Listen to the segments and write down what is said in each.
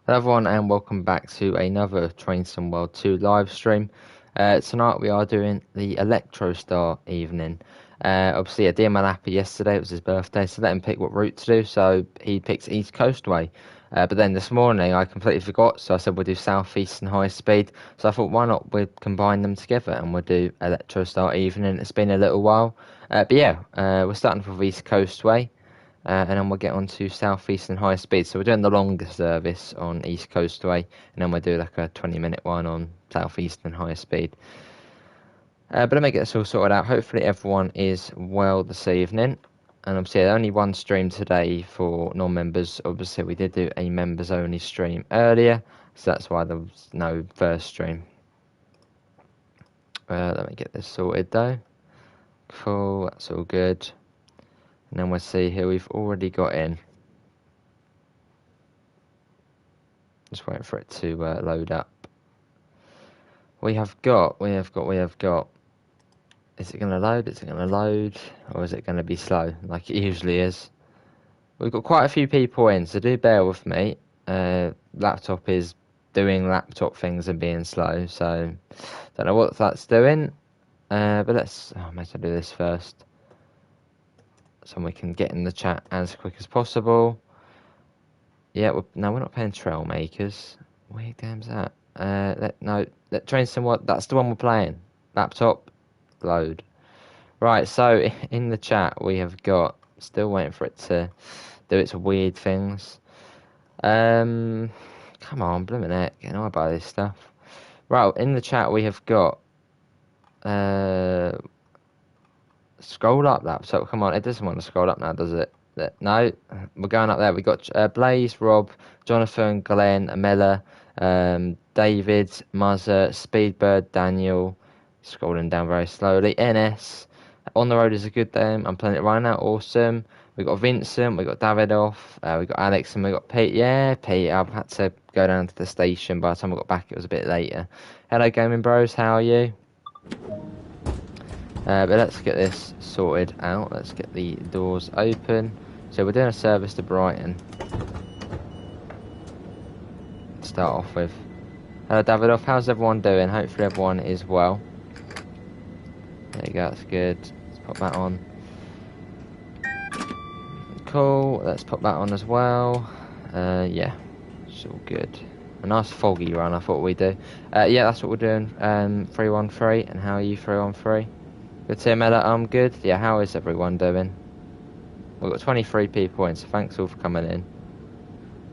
Hello everyone and welcome back to another Train Sim World 2 live stream. Tonight we are doing the Electrostar evening. Obviously I did my lappy yesterday, it was his birthday, so let him pick what route to do, so he picked East Coast Way. But then this morning I completely forgot, so I said we'll do Southeastern High Speed. So I thought why not we combine them together and we'll do Electrostar evening. It's been a little while. We're starting with East Coast Way. And then we'll get on to Southeastern High Speed. So we're doing the longer service on East Coast Way, and then we'll do like a 20-minute one on Southeastern High Speed. But let me get this all sorted out. Hopefully everyone is well this evening. And obviously only one stream today for non-members. Obviously we did do a members-only stream earlier, so that's why there was no first stream. Let me get this sorted though. Cool, that's all good. And then we'll see who we've already got in. Just waiting for it to load up. We have got. Is it going to load? Is it going to load? Or is it going to be slow, like it usually is? We've got quite a few people in, so do bear with me. Laptop is doing laptop things and being slow, so don't know what that's doing. But let's. Oh, maybe I'll do this first, so we can get in the chat as quick as possible. Yeah, no, we're not playing Trail Makers. Weird game's that? That Train Sim what? That's the one we're playing. Laptop, load. Right, so in the chat we have got. Still waiting for it to do its weird things. Come on, blooming heck, getting on by this stuff. Right, in the chat we have got. Scroll up, laptop. Come on, it doesn't want to scroll up now, does it? No, we're going up there. We got Blaze, Rob, Jonathan, Glenn, Amela, David, Muzzer, Speedbird, Daniel. Scrolling down very slowly. NS. On the road is a good day. I'm playing it right now. Awesome. We got Vincent. We got Davidoff. We got Alex, and we got Pete. Yeah, Pete. I've had to go down to the station. By the time I got back, it was a bit later. Hello, gaming bros. How are you? But let's get this sorted out. Let's get the doors open. So we're doing a service to Brighton. Start off with. Hello Davidoff, how's everyone doing? Hopefully everyone is well. There you go, that's good. Let's pop that on. Cool, let's pop that on as well. Yeah, it's all good. A nice foggy run, I thought we'd do. Yeah, that's what we're doing. 313, and how are you 313? Good to hear, Mela, I'm good. Yeah, how is everyone doing? We've got 23 people in, so thanks all for coming in.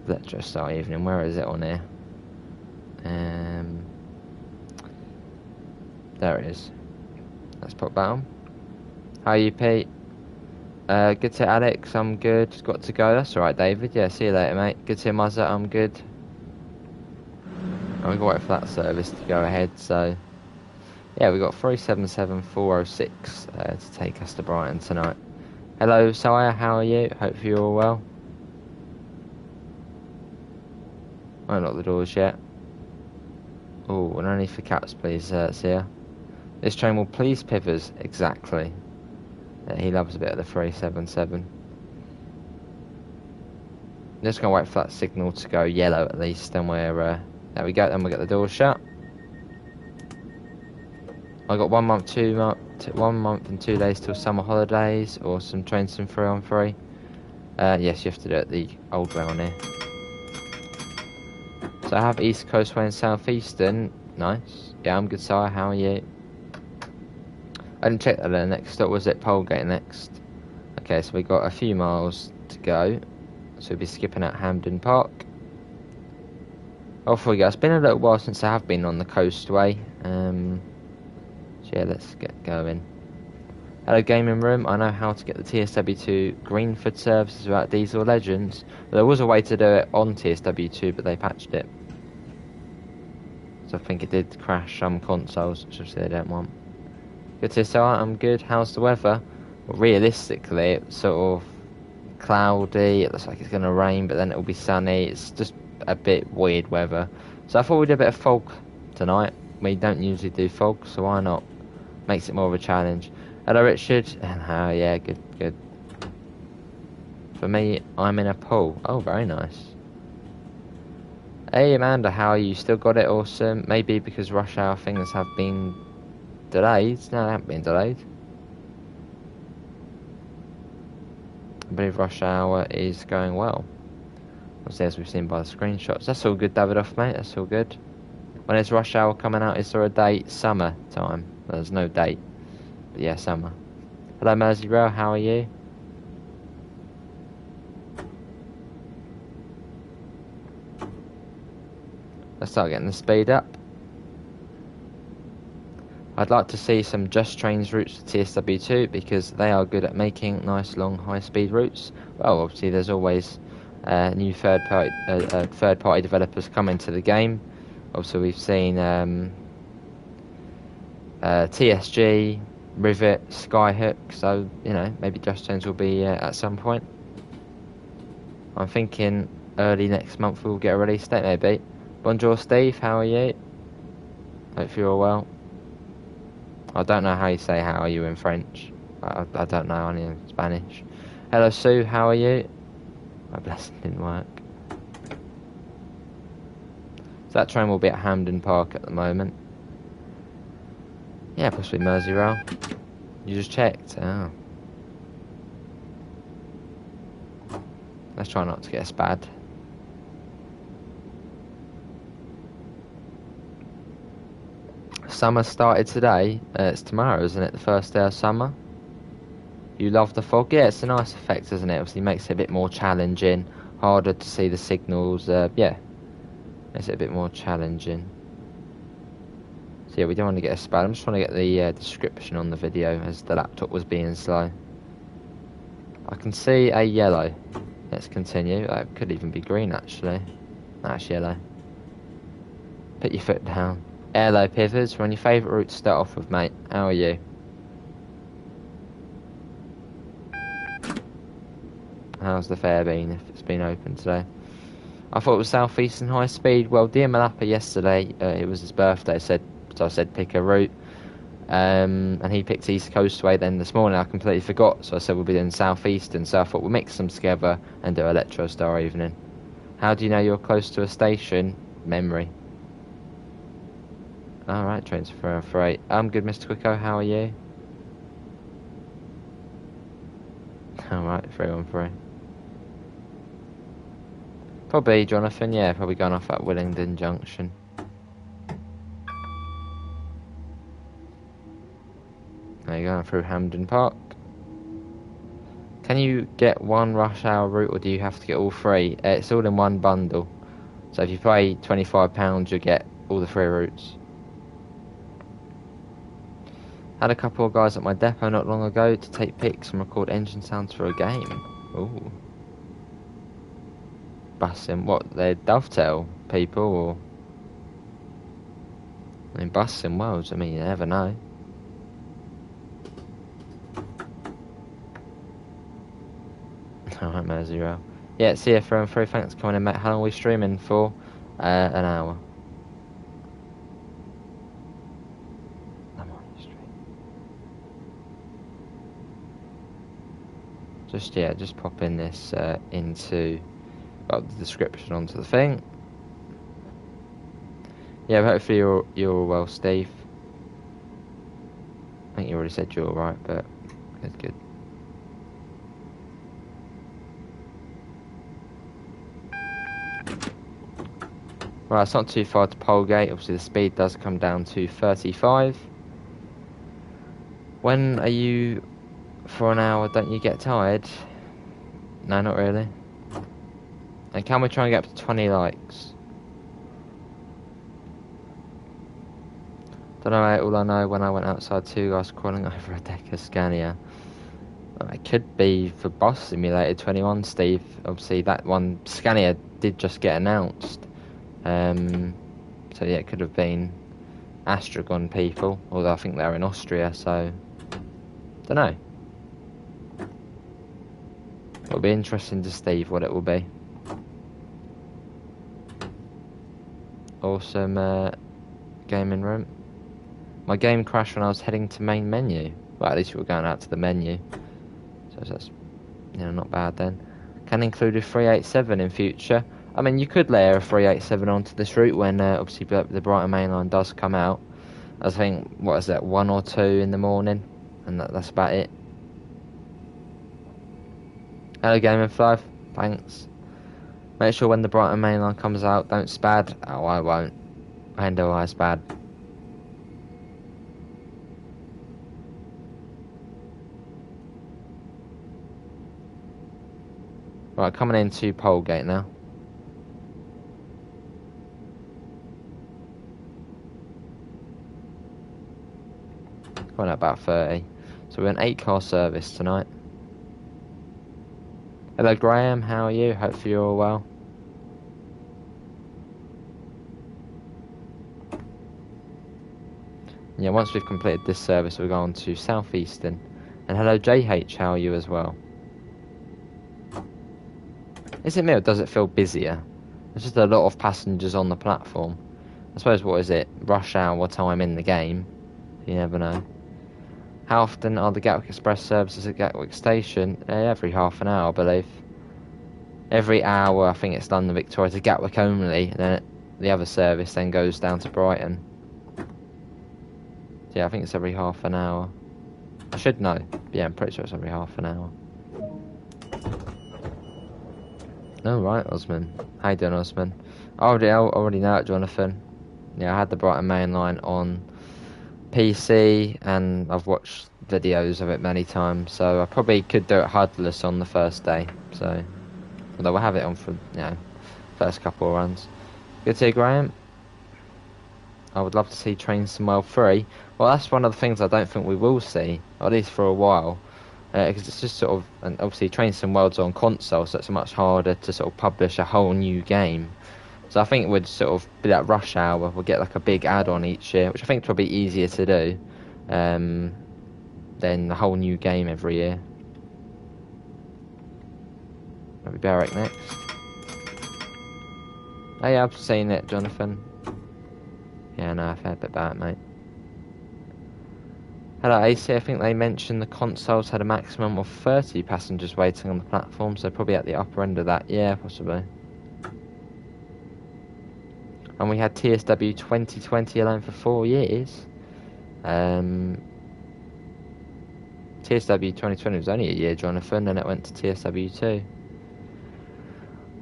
Let's just start evening. Where is it on here? There it is. Let's pop that on. How are you, Pete? Good to hear, Alex, I'm good. Got to go. That's alright, David. Yeah, see you later, mate. Good to hear, Muzzer, I'm good. And we've got to wait for that service to go ahead, so... Yeah, we've got 377406 to take us to Brighton tonight. Hello, Sire, how are you? Hope you're all well. I haven't locked the doors yet. Oh, and only for caps, please, Sia. This train will please Pivers, exactly. Yeah, he loves a bit of the 377. I'm just going to wait for that signal to go yellow at least, then we're... there we go, then we'll get the doors shut. I got 1 month, 1 month and 2 days till summer holidays, or some trains from 3 on 3. Yes, you have to do it the old way on here. So I have East Coast Way and Southeastern. Nice. Yeah, I'm good, Sire. How are you? I didn't check that there. Next stop was at Polegate next. Okay, so we got a few miles to go. So we'll be skipping out Hampden Park. Off we go. It's been a little while since I have been on the coastway. So yeah, let's get going. Hello gaming room, I know how to get the TSW2 Greenford services without Diesel Legends. There was a way to do it on TSW2, but they patched it. So I think it did crash some consoles, which obviously they don't want. Good to see you, I'm good. How's the weather? Well, realistically, it's sort of cloudy, it looks like it's going to rain, but then it'll be sunny. It's just a bit weird weather. So I thought we'd do a bit of fog tonight. We don't usually do fog, so why not? Makes it more of a challenge. Hello Richard. Yeah, good. For me, I'm in a pool. Oh, very nice. Hey Amanda, how are you? Still got it? Awesome. Maybe because rush hour things have been delayed. No, they haven't been delayed. I believe rush hour is going well. Obviously, as we've seen by the screenshots. That's all good, Davidoff, mate. That's all good. When is rush hour coming out? Is there a date? Summer time. There's no date. But yeah, summer. Hello, Mersey Rail. How are you? Let's start getting the speed up. I'd like to see some Just Trains routes for TSW2 because they are good at making nice long high-speed routes. Well, obviously there's always new third-party developers come into the game. Obviously we've seen TSG, Rivet, Skyhook, so you know maybe Just Trains will be at some point. I'm thinking early next month we'll get a release date maybe. Bonjour Steve, how are you? Hope you're well. I don't know how you say how are you in French. I don't know, only in Spanish. Hello Sue, how are you? My blessing didn't work. So that train will be at Hampden Park at the moment. Yeah, possibly Merseyrail. You just checked? Oh. Let's try not to get us bad. Summer started today. It's tomorrow, isn't it? The first day of summer. You love the fog? Yeah, it's a nice effect, isn't it? Obviously makes it a bit more challenging. Harder to see the signals. Yeah, makes it a bit more challenging. So yeah, we don't want to get us bad. I'm just trying to get the description on the video as the laptop was being slow. I can see a yellow. Let's continue. It could even be green, actually. That's yellow. Put your foot down. Hello, Pivers. We're on your favourite route to start off with, mate. How are you? How's the fair been, if it's been open today? I thought it was Southeastern High Speed. Well, dear Malappa yesterday, it was his birthday, so I said pick a route. And he picked East Coastway. Then this morning I completely forgot, so I said we'll be doing Southeastern. So I thought we'll mix them together and do Electrostar evening. How do you know you're close to a station? Memory. Alright, trains for 8. I'm good, Mr. Quicko, how are you? Alright, 313. Probably Jonathan, yeah, probably going off at Willingdon Junction. There you go, through Hampden Park. Can you get one rush hour route or do you have to get all 3? It's all in one bundle. So if you pay £25 you'll get all the 3 routes. Had a couple of guys at my depot not long ago to take pics and record engine sounds for a game. Ooh. Bussing, what, they're dovetail people or? I mean, bussing worlds, I mean, you never know. Alright, Merseyrail. Yeah, see you from 3. Thanks for coming in, mate. How long are we streaming for? An hour. Just pop in this into the description onto the thing. Yeah, hopefully you're all well, Steve. I think you already said you're alright, but good. Right, it's not too far to Polegate. Obviously, the speed does come down to 35. When are you for an hour? Don't you get tired? No, not really. And can we try and get up to 20 likes? Don't know, mate. All I know, when I went outside, 2 guys crawling over a Decker Scania. It could be for Bus Simulator 21, Steve. Obviously, that one Scania did just get announced. So yeah, it could have been Astragon people, although I think they're in Austria, so don't know. It'll be interesting to Steve what it will be. Awesome gaming room. My game crashed when I was heading to main menu. Well, at least we were going out to the menu, so that's not bad then. Can include a 387 in future. I mean, you could layer a 387 onto this route when obviously the Brighton main line does come out. I think, what is that, 1 or 2 in the morning, and that's about it. Hello, Game of Life. Thanks. Make sure when the Brighton main line comes out, don't spad. Oh, I won't. I know I spad. Right, coming into Polegate now. Coming at about 30. So we're an 8-car service tonight. Hello, Graham. How are you? Hopefully you're all well. Yeah, once we've completed this service, we'll go on to Southeastern. And hello, JH. How are you as well? Is it me or does it feel busier? There's just a lot of passengers on the platform. I suppose, what is it? Rush hour time in the game. You never know. How often are the Gatwick Express services at Gatwick Station? Every half an hour, I believe. Every hour, I think it's London Victoria to Gatwick only, and then the other service then goes down to Brighton. Yeah, I think it's every half an hour. I should know. Yeah, I'm pretty sure it's every half an hour. Oh, right, Osman. How you doing, Osman? I already know it, Jonathan. Yeah, I had the Brighton main line on PC, and I've watched videos of it many times, so I probably could do it HUDless on the first day. So, although we'll have it on for, first couple of runs. Good to hear, Graham. I would love to see Trains to Mile 3. Well, that's one of the things I don't think we will see, or at least for a while. Because it's just sort of, and obviously Trains and World's on console, so it's much harder to sort of publish a whole new game. So I think it would sort of be that rush hour. We'll get like a big add-on each year, which I think will be easier to do than the whole new game every year. Maybe Barrack next. Oh yeah, I've seen it, Jonathan. Yeah, no, I've heard a bit about it, mate. Hello, AC. I think they mentioned the consoles had a maximum of 30 passengers waiting on the platform, so probably at the upper end of that. Yeah, possibly. And we had TSW 2020 alone for 4 years. TSW 2020 was only a year, Jonathan, and it went to TSW 2.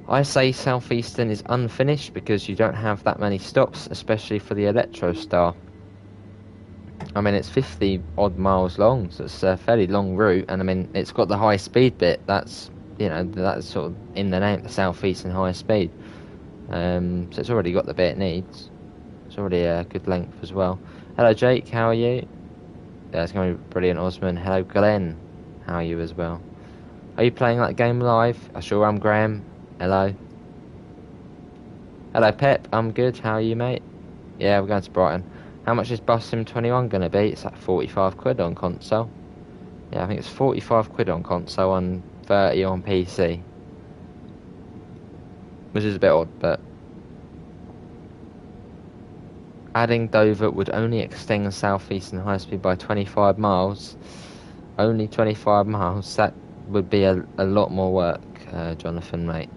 I say Southeastern is unfinished because you don't have that many stops, especially for the Electrostar. I mean, it's 50 odd miles long, so it's a fairly long route, and I mean, it's got the high speed bit. That's, that's sort of in the name, the Southeastern high speed. So it's already got the bit it needs. It's already a good length as well. Hello, Jake. How are you? Yeah, it's going to be brilliant, Osman. Hello, Glenn. How are you as well? Are you playing that game live? I sure am, Graham. Hello. Hello, Pep. I'm good. How are you, mate? Yeah, we're going to Brighton. How much is Bus Sim 21 going to be? It's like 45 quid on console. Yeah, I think it's 45 quid on console and 30 on PC. Which is a bit odd, but... Adding Dover would only extend the Southeastern high speed by 25 miles. Only 25 miles. That would be a lot more work, Jonathan, mate.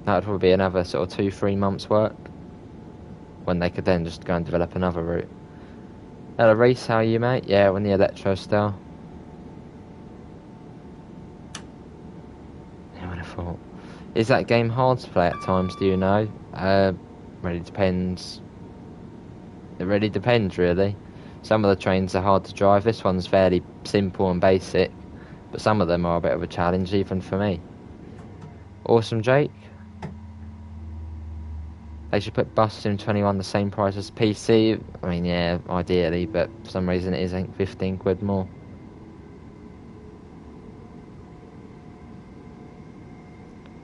That would probably be another sort of 2-3 months work, when they could then just go and develop another route. Hello, Reese, how are you, mate? Yeah, we're in the Electrostar. Who would have thought? Is that game hard to play at times, do you know? Really depends. It really depends, really. Some of the trains are hard to drive. This one's fairly simple and basic, but some of them are a bit of a challenge, even for me. Awesome, Jake. They should put Bus Sim 21 the same price as PC. I mean, yeah, ideally, but for some reason it is 15 quid more.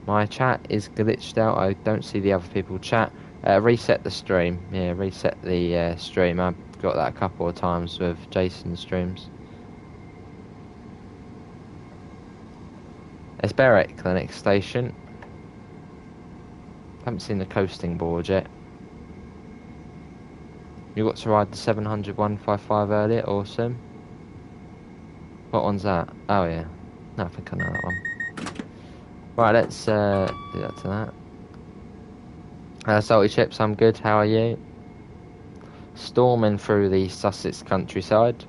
My chat is glitched out. I don't see the other people chat. Reset the stream. Yeah, reset the stream. I've got that a couple of times with Jason's streams. It's Berwick, the next station. Haven't seen the coasting board yet. You got to ride the 700 155 earlier. Awesome. What one's that? Oh yeah. No, I think I know that one. Right, let's do that to that. Salty Chips, I'm good. How are you? Storming through the Sussex countryside.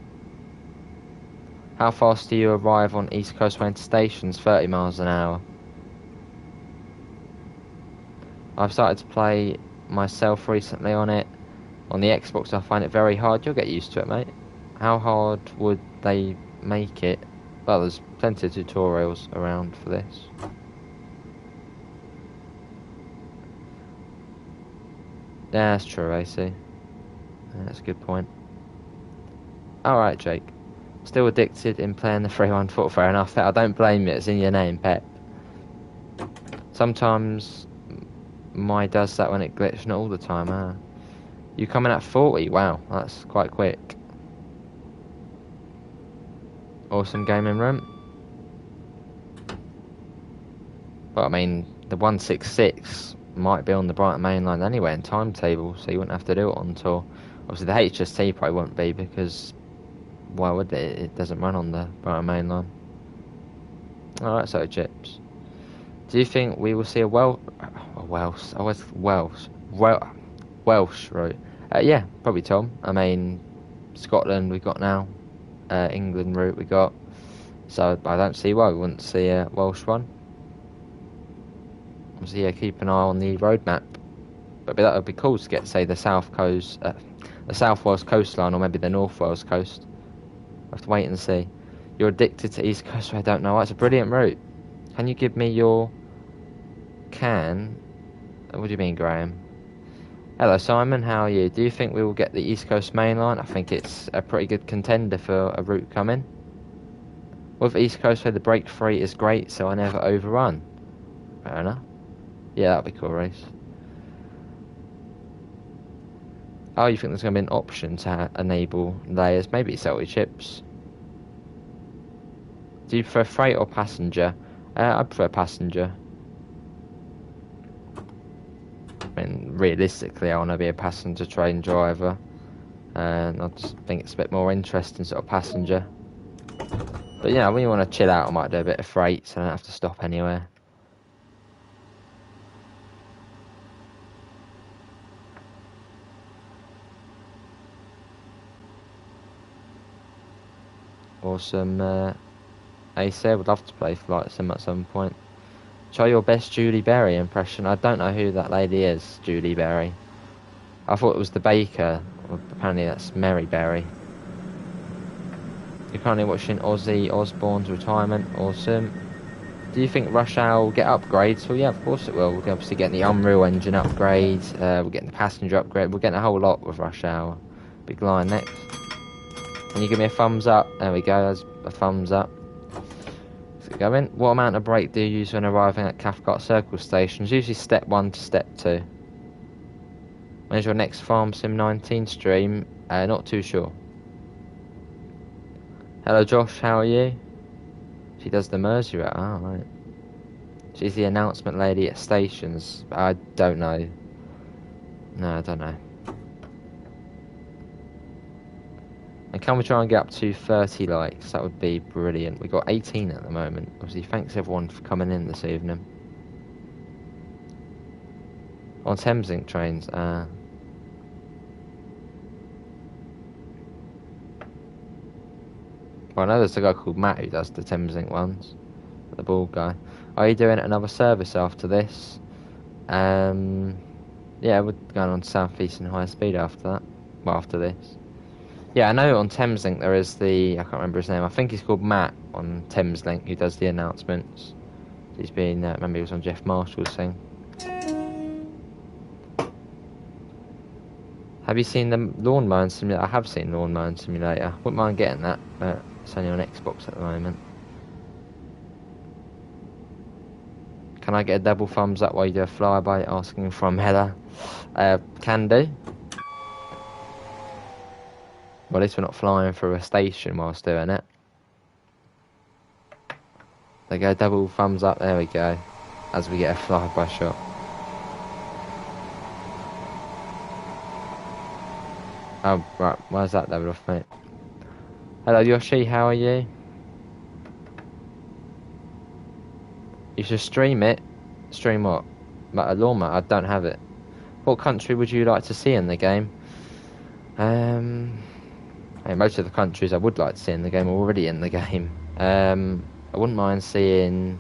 How fast do you arrive on East Coast Train stations? 30 miles an hour. I've started to play myself recently on it. On the Xbox, I find it very hard. You'll get used to it, mate. How hard would they make it? Well, there's plenty of tutorials around for this. Yeah, that's true, AC. Yeah, that's a good point. Alright, Jake. Still addicted in playing the 3-1 fair enough. I don't blame you, it's in your name, Pep. Sometimes my does that when it glitches, not all the time, huh? You coming at 40? Wow, that's quite quick. Awesome gaming room. But I mean, the 166 might be on the Brighton main line anyway in timetable, so you wouldn't have to do it on tour. Obviously the HST probably won't be, because why would it? It doesn't run on the Brighton main line. Alright, so Chips. Do you think we will see a Welsh route? Yeah, probably Tom. I mean, Scotland we got now, England route we got, so I don't see why we wouldn't see a Welsh one. So yeah, keep an eye on the road map. But that would be cool to get, say, the South Coast, the South Wales coastline, or maybe the North Wales coast. We'll have to wait and see. You're addicted to East Coast, I don't know. It's a brilliant route. Can you give me your What do you mean, Graham? Hello, Simon. How are you? Do you think we will get the East Coast main line? I think it's a pretty good contender for a route coming. With East Coast, where the break free is great, so I never overrun. Fair enough. Yeah, that'd be cool, race. Oh, you think there's going to be an option to enable layers? Maybe salty chips. Do you prefer freight or passenger? I prefer passenger. I mean, realistically, I want to be a passenger train driver. And I just think it's a bit more interesting, sort of passenger. But yeah, when you want to chill out, I might do a bit of freight, so I don't have to stop anywhere. Awesome. AC, I would love to play Flight Sim at some point. Try your best Julie Berry impression. I don't know who that lady is, Julie Berry. I thought it was the baker. Well, apparently that's Mary Berry. You're currently watching Ozzy Osbourne's retirement. Awesome. Do you think Rush Hour will get upgrades? Well, yeah, of course it will. We're obviously getting the Unreal Engine upgrades. We're getting the passenger upgrade. We're getting a whole lot with Rush Hour. Big line next. Can you give me a thumbs up? There we go. There's a thumbs up. Let's get going. What amount of brake do you use when arriving at Cathcart Circle stations? Usually step 1 to step 2. When's your next Farm Sim 19 stream? Not too sure. Hello Josh, how are you? She does the Mersey route. Oh, right. She's the announcement lady at stations. I don't know. No, I don't know. And can we try and get up to 30 likes? That would be brilliant. We've got 18 at the moment. Obviously, thanks everyone for coming in this evening. On Thameslink trains. Well, I know there's a guy called Matt who does the Thameslink ones. The bald guy. Are you doing another service after this? Yeah, we're going on Southeastern high speed after that. Well, after this. Yeah, I know on Thameslink there is I can't remember his name. I think he's called Matt on Thameslink who does the announcements. He's been, remember he was on Jeff Marshall's thing. Have you seen the Lawn Mowing Simulator? I have seen Lawn Mowing Simulator. Wouldn't mind getting that, but it's only on Xbox at the moment. Can I get a double thumbs up while you do a flyby? Asking from Heather. Can do. Well, at least we're not flying through a station whilst doing it. There go, double thumbs up, there we go. As we get a flyby shot. Oh, right, where's that level off, mate? Hello, Yoshi, how are you? You should stream it. Stream what? A lawnmower? I don't have it. What country would you like to see in the game? I mean, most of the countries I would like to see in the game are already in the game. I wouldn't mind seeing...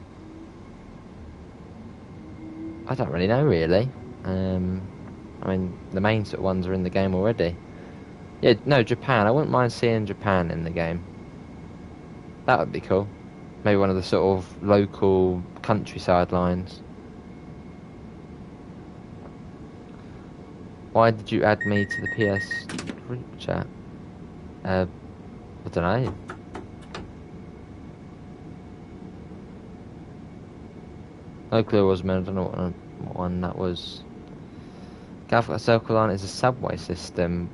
I don't really know, really. I mean, the main sort of ones are in the game already. Yeah, no, Japan. I wouldn't mind seeing Japan in the game. That would be cool. Maybe one of the sort of local countryside lines. Why did you add me to the PS group chat? I don't know. No clue was, man. I don't know what one that was. Catholic Circle Line is a subway system.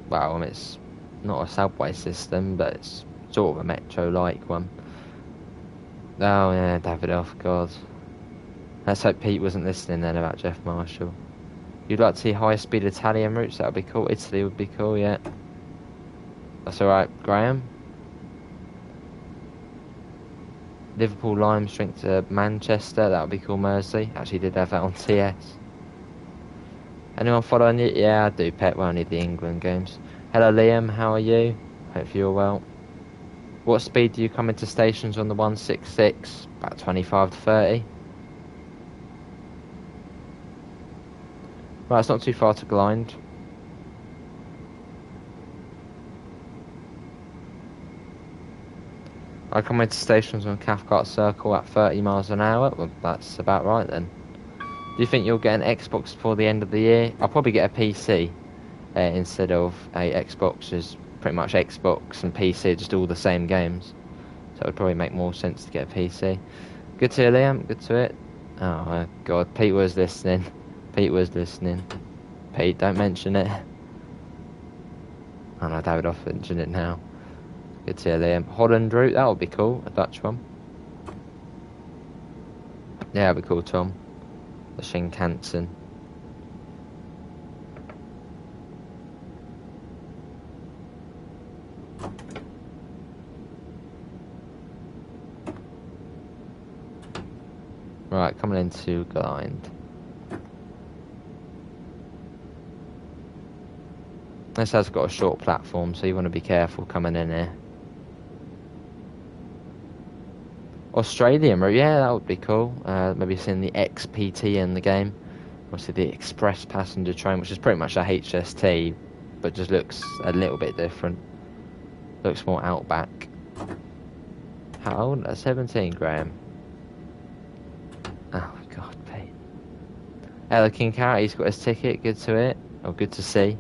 Well, I mean, it's not a subway system, but it's sort of a metro-like one. Oh, yeah, Davidoff, God. Let's hope Pete wasn't listening then about Jeff Marshall. You'd like to see high-speed Italian routes? That would be cool. Italy would be cool, yeah. That's alright, Graham. Liverpool Lime Strength to Manchester. That would be cool, Mersey. Actually did have that on TS. Anyone following you? Yeah, I do, Pet. We only the England games. Hello, Liam. How are you? Hope you're well. What speed do you come into stations on the 166? About 25 to 30. Right, it's not too far to Glynde. I come into stations on Cathcart Circle at 30 miles an hour. Well, that's about right then. Do you think you'll get an Xbox before the end of the year? I'll probably get a PC instead of a Xbox. Is pretty much Xbox and PC are just all the same games. So it would probably make more sense to get a PC. Good to hear, Liam. Good to it. Oh, my God. Pete was listening. Pete was listening. Pete, don't mention it. Oh, no, Davidoff mentioned it now. Good to hear, Liam. Holland route, that would be cool. A Dutch one. Yeah, that'd be cool, Tom. The Shinkansen. Right, coming into Glynde. This has got a short platform, so you want to be careful coming in here. Australian route, yeah, that would be cool. Maybe seeing the XPT in the game. Obviously the Express Passenger Train, which is pretty much a HST, but just looks a little bit different. Looks more outback. How old? 17, Graham. Oh, God, Pete. Ella King Carrot, he's got his ticket. Good to it. Or good to see.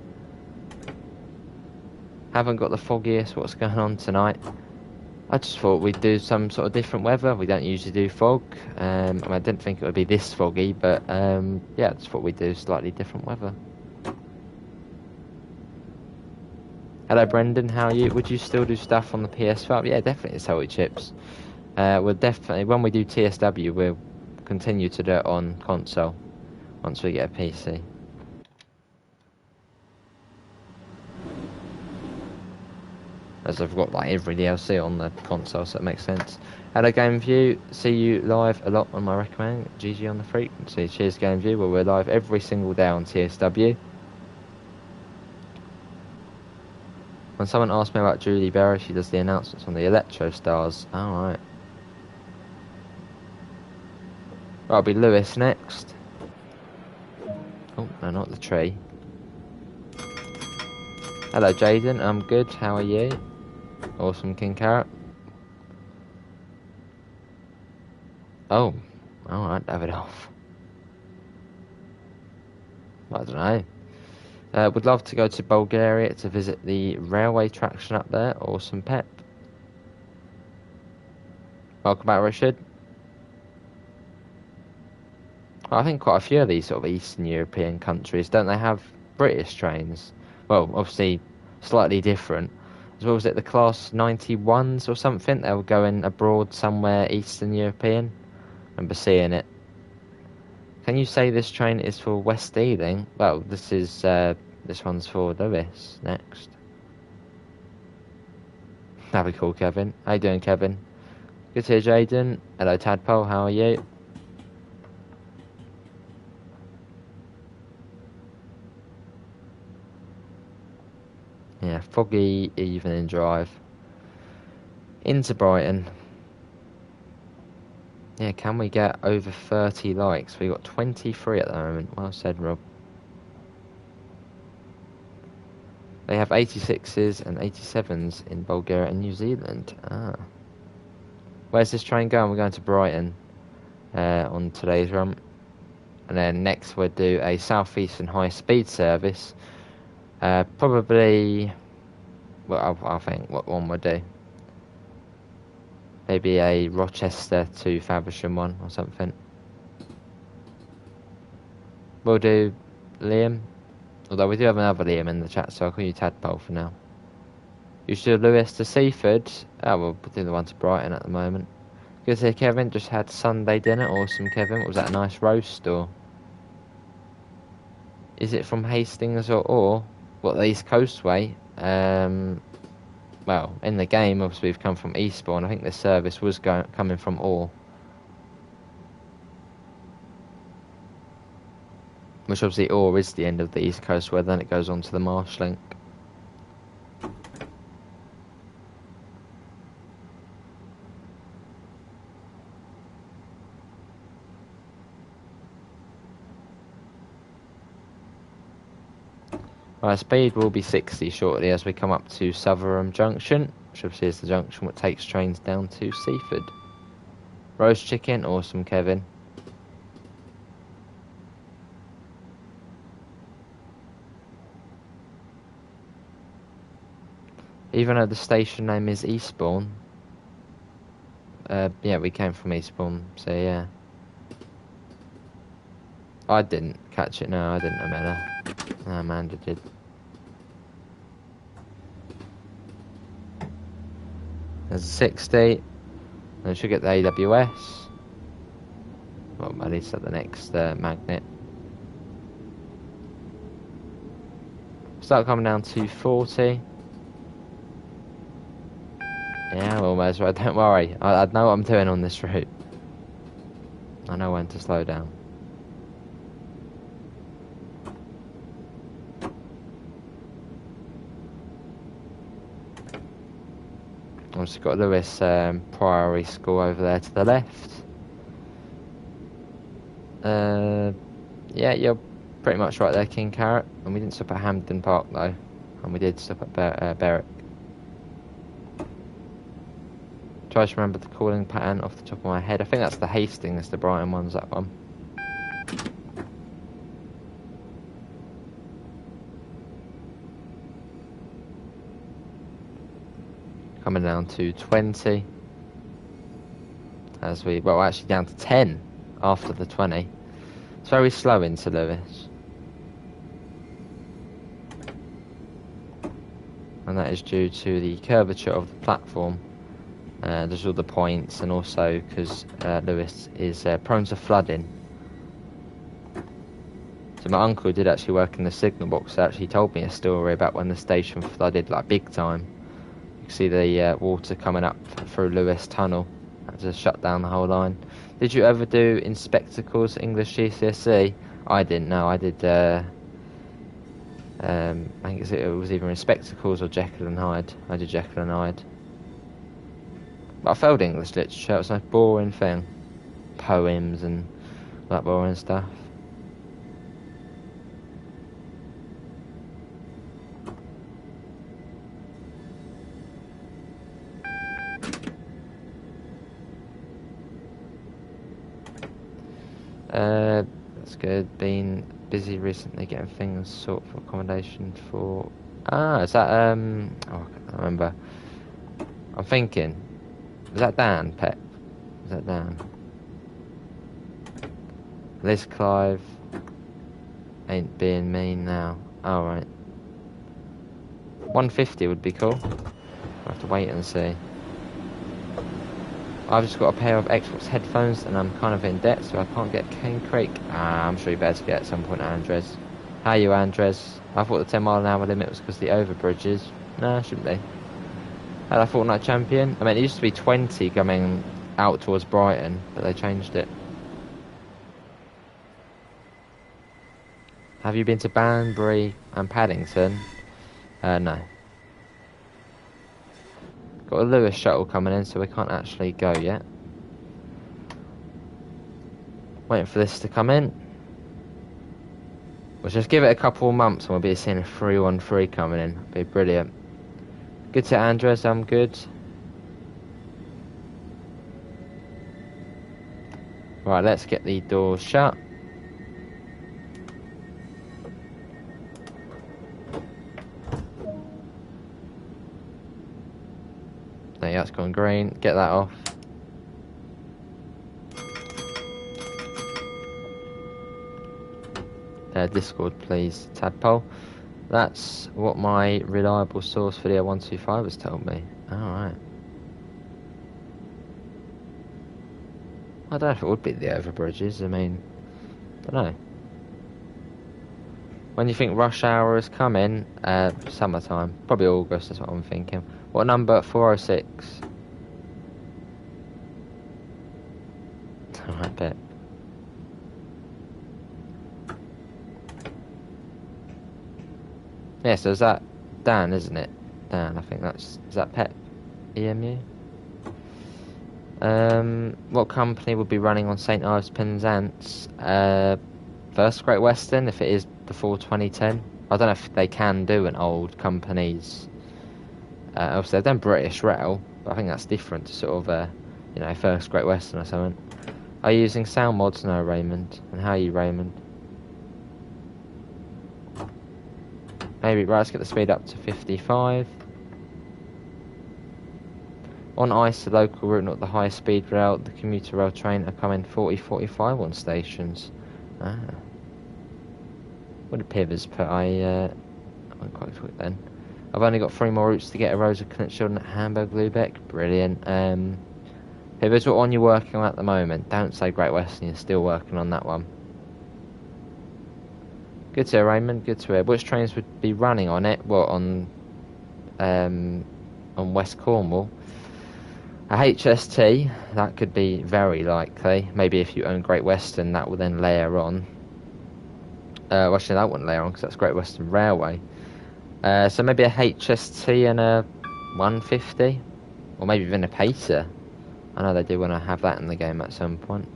Haven't got the foggiest what's going on tonight. I just thought we'd do some sort of different weather. We don't usually do fog. I mean, I didn't think it would be this foggy, but yeah, I just thought we'd do slightly different weather. Hello, Brendan. How are you? Would you still do stuff on the PS5? Yeah, definitely, Salty Chips. We'll definitely, when we do TSW, we'll continue to do it on console once we get a PC. As I've got like every DLC on the console, so it makes sense. Hello, Game View. See you live a lot on my recommend. GG on the frequency. Cheers, Game View. Well, we're live every single day on TSW. When someone asked me about Julie Berry, she does the announcements on the Electrostars. Alright. Right, it'll be Lewes next. Oh, no, not the tree. Hello, Jaden. I'm good. How are you? Awesome, King Carrot. Oh, alright, Davidoff. I don't know. Would love to go to Bulgaria to visit the railway traction up there. Awesome, Pep. Welcome back, Richard. I think quite a few of these sort of Eastern European countries, don't they have British trains? Well, obviously, slightly different. As well as it the Class 91s or something, they were going abroad somewhere Eastern European. I remember seeing it. Can you say this train is for West Ealing? Well, this one's for Lewes next. That'd be cool, Kevin. How you doing, Kevin? Good to hear, Jaden. Hello, Tadpole. How are you? Yeah, foggy evening drive into Brighton. Yeah, can we get over 30 likes? We got 23 at the moment. Well said, Rob. They have 86s and 87s in Bulgaria and New Zealand. Ah. Where's this train going? We're going to Brighton on today's run. And then next we'll do a Southeastern high-speed service. Probably... Well, I'll think what one we'll do. Maybe a Rochester to Faversham one or something. We'll do Liam. Although we do have another Liam in the chat, so I'll call you Tadpole for now. You should do Lewes to Seaford. Oh, we'll do the one to Brighton at the moment. Good to hear Kevin just had Sunday dinner. Awesome, Kevin. What was that, a nice roast or? Is it from Hastings or what, the East Coast way? Well, in the game, obviously we've come from Eastbourne. I think the service was coming from Orr. Which obviously Orr is the end of the East Coast, where then it goes on to the Marsh Link. Right, speed will be 60 shortly as we come up to Southern Junction, which obviously is the junction that takes trains down to Seaford. Roast chicken, awesome, Kevin. Even though the station name is Eastbourne, yeah, we came from Eastbourne, so yeah. I didn't catch it, no, I didn't, Amanda. No, Amanda did. There's a 60, and we should get the AWS. Well, at least at the next magnet. Start coming down to 40. Yeah, almost right, don't worry. I know what I'm doing on this route. I know when to slow down. Obviously got Lewes Priory School over there to the left. Yeah, you're pretty much right there, King Carrot. And we didn't stop at Hampden Park though, and we did stop at Berwick. Try to remember the calling pattern off the top of my head. I think that's the Hastings, the Brighton one's that one. Coming down to 20 as we, well, actually down to 10 after the 20. It's very slow into Lewes, and that is due to the curvature of the platform. There's all the points, and also because Lewes is prone to flooding. So my uncle did actually work in the signal box. So actually told me a story about when the station flooded like big time. You can see the water coming up through Lewes Tunnel. Had to shut down the whole line. Did you ever do in Spectacles English GCSE? I didn't know. I did. I think it was either in Spectacles or Jekyll and Hyde. I did Jekyll and Hyde. But I failed English literature. It was a boring thing. Poems and that boring stuff. That's good. Been busy recently getting things sorted for accommodation for... Ah, is that, oh, I can't remember. I'm thinking, is that Dan, Pep? Is that Dan? Liz Clive ain't being mean now. Oh, right. 150 would be cool. I'll have to wait and see. I've just got a pair of Xbox headphones and I'm kind of in debt, so I can't get Cane Creek. I'm sure you better get at some point, Andres. How are you, Andres? I thought the 10-mile-an-hour limit was because the overbridges. No, it shouldn't be. Had a Fortnite champion. I mean, it used to be 20 coming out towards Brighton, but they changed it. Have you been to Banbury and Paddington? No. Got a Lewes shuttle coming in, so we can't actually go yet. Waiting for this to come in. We'll just give it a couple of months and we'll be seeing a 313 coming in. It'll be brilliant. Good to Andres, I'm good. Right, let's get the doors shut. There, that's gone green. Get that off. Discord, please, Tadpole. That's what my reliable source for the 125 has told me. Alright. I don't know if it would be the overbridges. I mean, I don't know. When do you think rush hour is coming? Summertime. Probably August, that's what I'm thinking. What number? 406. Alright, bet. Yeah, so is that Dan, isn't it? Dan, I think that's... Is that Pep? EMU? What company would be running on St Ives Penzance? First Great Western, if it is before 2010. I don't know if they can do an old company's... obviously they've done British Rail, but I think that's different to sort of, you know, First Great Western or something. Are you using sound mods? No, Raymond. And how are you, Raymond? Maybe, right, let's get the speed up to 55. On ice, the local route, not the high speed rail, the commuter rail train are coming 40-45 on stations. Ah. What did Pivers put? I went quite quick then. I've only got 3 more routes to get a Rosa Knutschilden at Hamburg, Lubeck. Brilliant. Pivers, what one you're working on at the moment? Don't say Great Western, you're still working on that one. Good to hear, Raymond. Good to hear. Which trains would be running on it? What, on West Cornwall? A HST, that could be very likely. Maybe if you own Great Western, that will then layer on. Well, actually, that wouldn't layer on because that's Great Western Railway. So maybe a HST and a 150, or maybe even a Pacer. I know they do want to have that in the game at some point.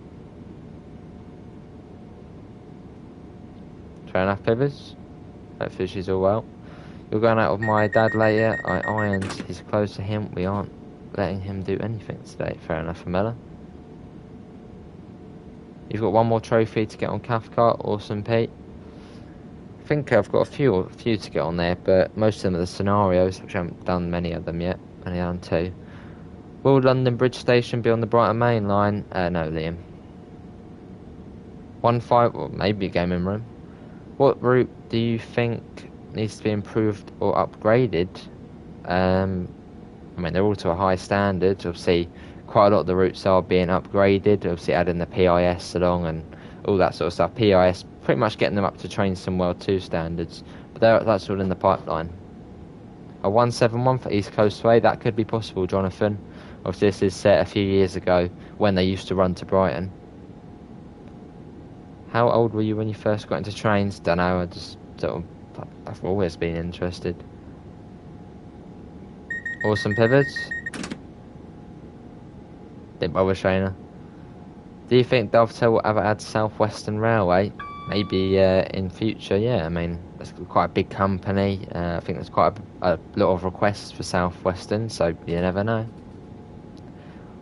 Fair enough, Pivers. Hopefully she's all well. You're going out with my dad later. I ironed his clothes to him. We aren't letting him do anything today. Fair enough, Amela. You've got one more trophy to get on Cathcart. Awesome, Pete. I think I've got a few to get on there, but most of them are the scenarios, which I haven't done many of them yet. Only done 2. Will London Bridge Station be on the Brighton Main Line? No, Liam. 1-5, or maybe a gaming room. What route do you think needs to be improved or upgraded? I mean, they're all to a high standard. Obviously, quite a lot of the routes are being upgraded. Obviously, adding the PIS along and all that sort of stuff. PIS, pretty much getting them up to Train Some World 2 standards. But that's all in the pipeline. A 171 for East Coast Way, that could be possible, Jonathan. Obviously, this is set a few years ago when they used to run to Brighton. How old were you when you first got into trains? Don't know, I just sort of, I've always been interested. Awesome pivots. Didn't bother Shayna. Do you think Dovetail will ever add Southwestern Railway? Maybe in future, yeah. I mean, it's quite a big company. I think there's quite a lot of requests for Southwestern, so you never know.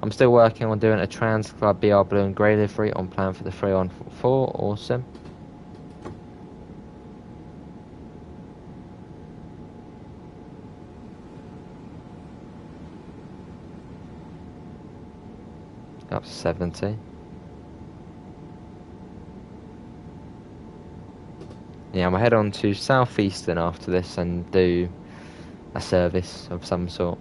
I'm still working on doing a Trans Club BR Blue and Grey livery on plan for the 314. Awesome. Up to 70. Yeah, I'm gonna head on to Southeastern after this and do a service of some sort.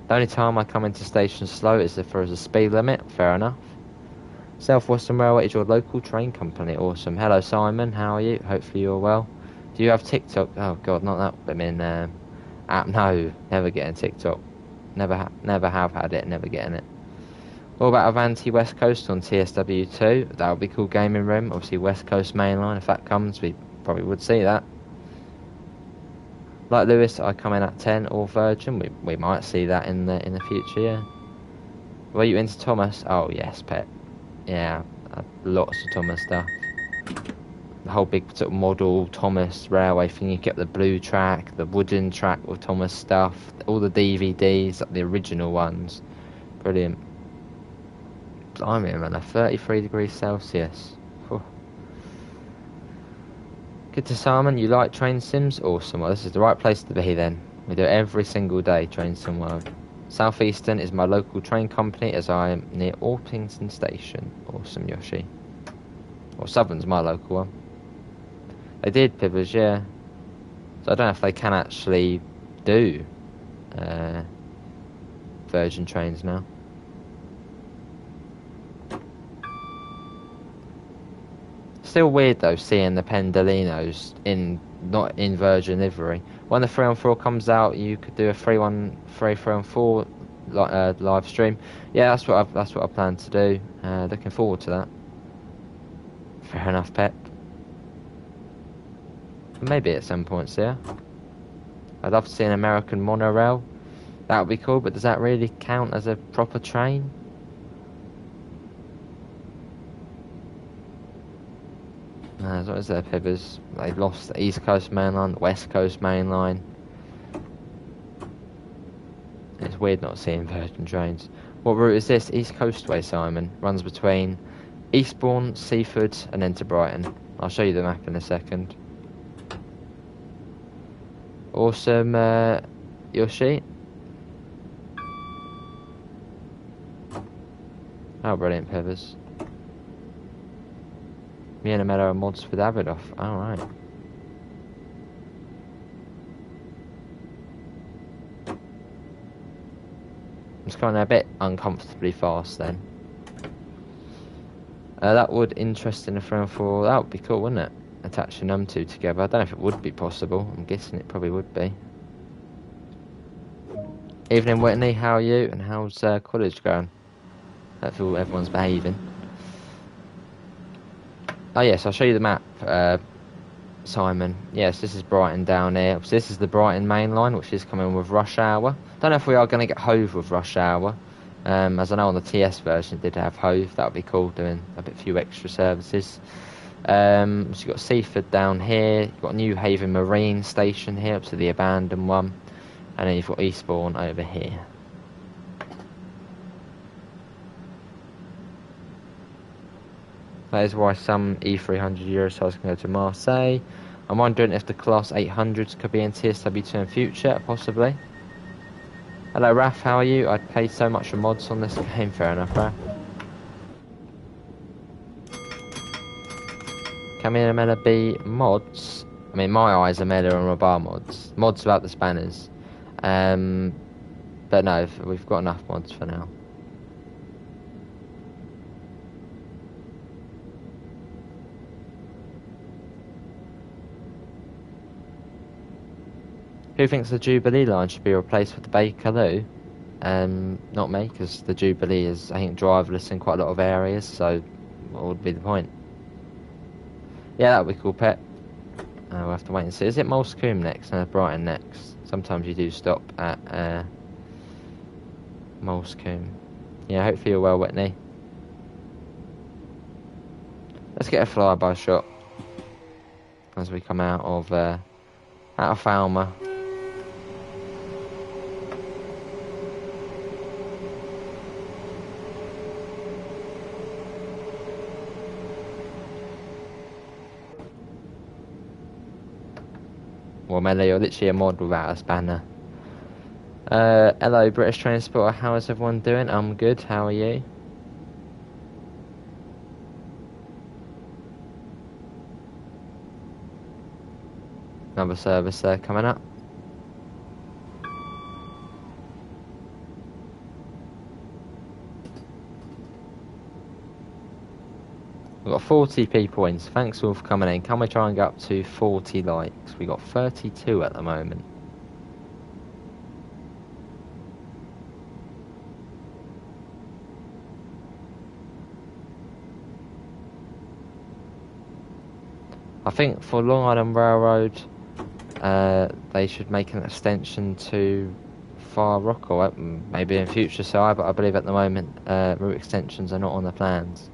The only time I come into station slow is if there is a speed limit. Fair enough. Southwestern Railway is your local train company. Awesome. Hello, Simon. How are you? Hopefully you're well. Do you have TikTok? Oh God, not that. I mean, app. No, never getting TikTok. Never have had it. Never getting it. What about Avanti West Coast on TSW2? That would be cool. Gaming room. Obviously West Coast mainline. If that comes, we probably would see that. Like Lewes, I come in at 10 or Virgin. We might see that in the future. Yeah. Were you into Thomas? Oh yes, pet. Yeah, lots of Thomas stuff. The whole big sort of model Thomas railway thing. You get the blue track, the wooden track with Thomas stuff, all the DVDs, like the original ones. Brilliant. I'm in man, 33 degrees Celsius. Whew. Good to Simon. You like train sims? Awesome. Well, this is the right place to be then. We do it every single day, Train Sim World. Southeastern is my local train company as I am near Orpington Station. Awesome, Yoshi. Well, Southern's my local one. They did, Pibbers, yeah. So I don't know if they can actually do Virgin trains now. Still weird though seeing the Pendolinos not in Virgin livery. When the 3-on-4 comes out, you could do a 3-on-4 live stream. Yeah, that's what I plan to do. Looking forward to that. Fair enough, Pep. Maybe at some points, yeah. I'd love to see an American monorail. That would be cool, but does that really count as a proper train? What is there, Pibbers? They've lost the East Coast Main Line, the West Coast Main Line. It's weird not seeing Virgin trains. What route is this? East Coast Way, Simon. Runs between Eastbourne, Seaford, and then to Brighton. I'll show you the map in a second. Awesome, Yoshi. Oh, brilliant, Pibbers. Me and Amelo are mods for Davidoff. Alright. It's kind of a bit uncomfortably fast then. That would interest in a 3-on-4. That would be cool, wouldn't it? Attaching them two together. I don't know if it would be possible. I'm guessing it probably would be. Evening, Whitney. How are you? And how's college going? Hopefully everyone's behaving. Oh yes, I'll show you the map, Simon. Yes, this is Brighton down here. So this is the Brighton main line, which is coming with rush hour. Don't know if we are going to get Hove with rush hour. As I know on the TS version it did have Hove. That would be cool, doing a few extra services. So you've got Seaford down here. You've got New Haven Marine Station here, up to the abandoned one. And then you've got Eastbourne over here. That is why some E300 Eurostars can go to Marseille. I'm wondering if the Class 800s could be in TSW2 in future, possibly. Hello, Raf, how are you? I'd pay so much for mods on this game. Fair enough, Raf. Can me and Amela be mods? I mean, my eyes are Amela and Rabar mods. Mods without the spanners. But no, we've got enough mods for now. Who thinks the Jubilee line should be replaced with the Bakerloo? Not me, because the Jubilee is, I think, driverless in quite a lot of areas, so what would be the point? Yeah, that would be cool, Pet. We'll have to wait and see. Is it Moulsecoombe next and Brighton next? Sometimes you do stop at Moulsecoombe. Yeah, hopefully you're well, Whitney. Let's get a flyby shot as we come out of Falmer. Well, Melly, you're literally a mod without a spanner. Hello, British Transporter. How is everyone doing? I'm good. How are you? Another service there coming up. We've got 40 people in, so thanks all for coming in. Can we try and get up to 40 likes? We got 32 at the moment. I think for Long Island Railroad, they should make an extension to Far Rock, or maybe in future side, but I believe at the moment route extensions are not on the plans.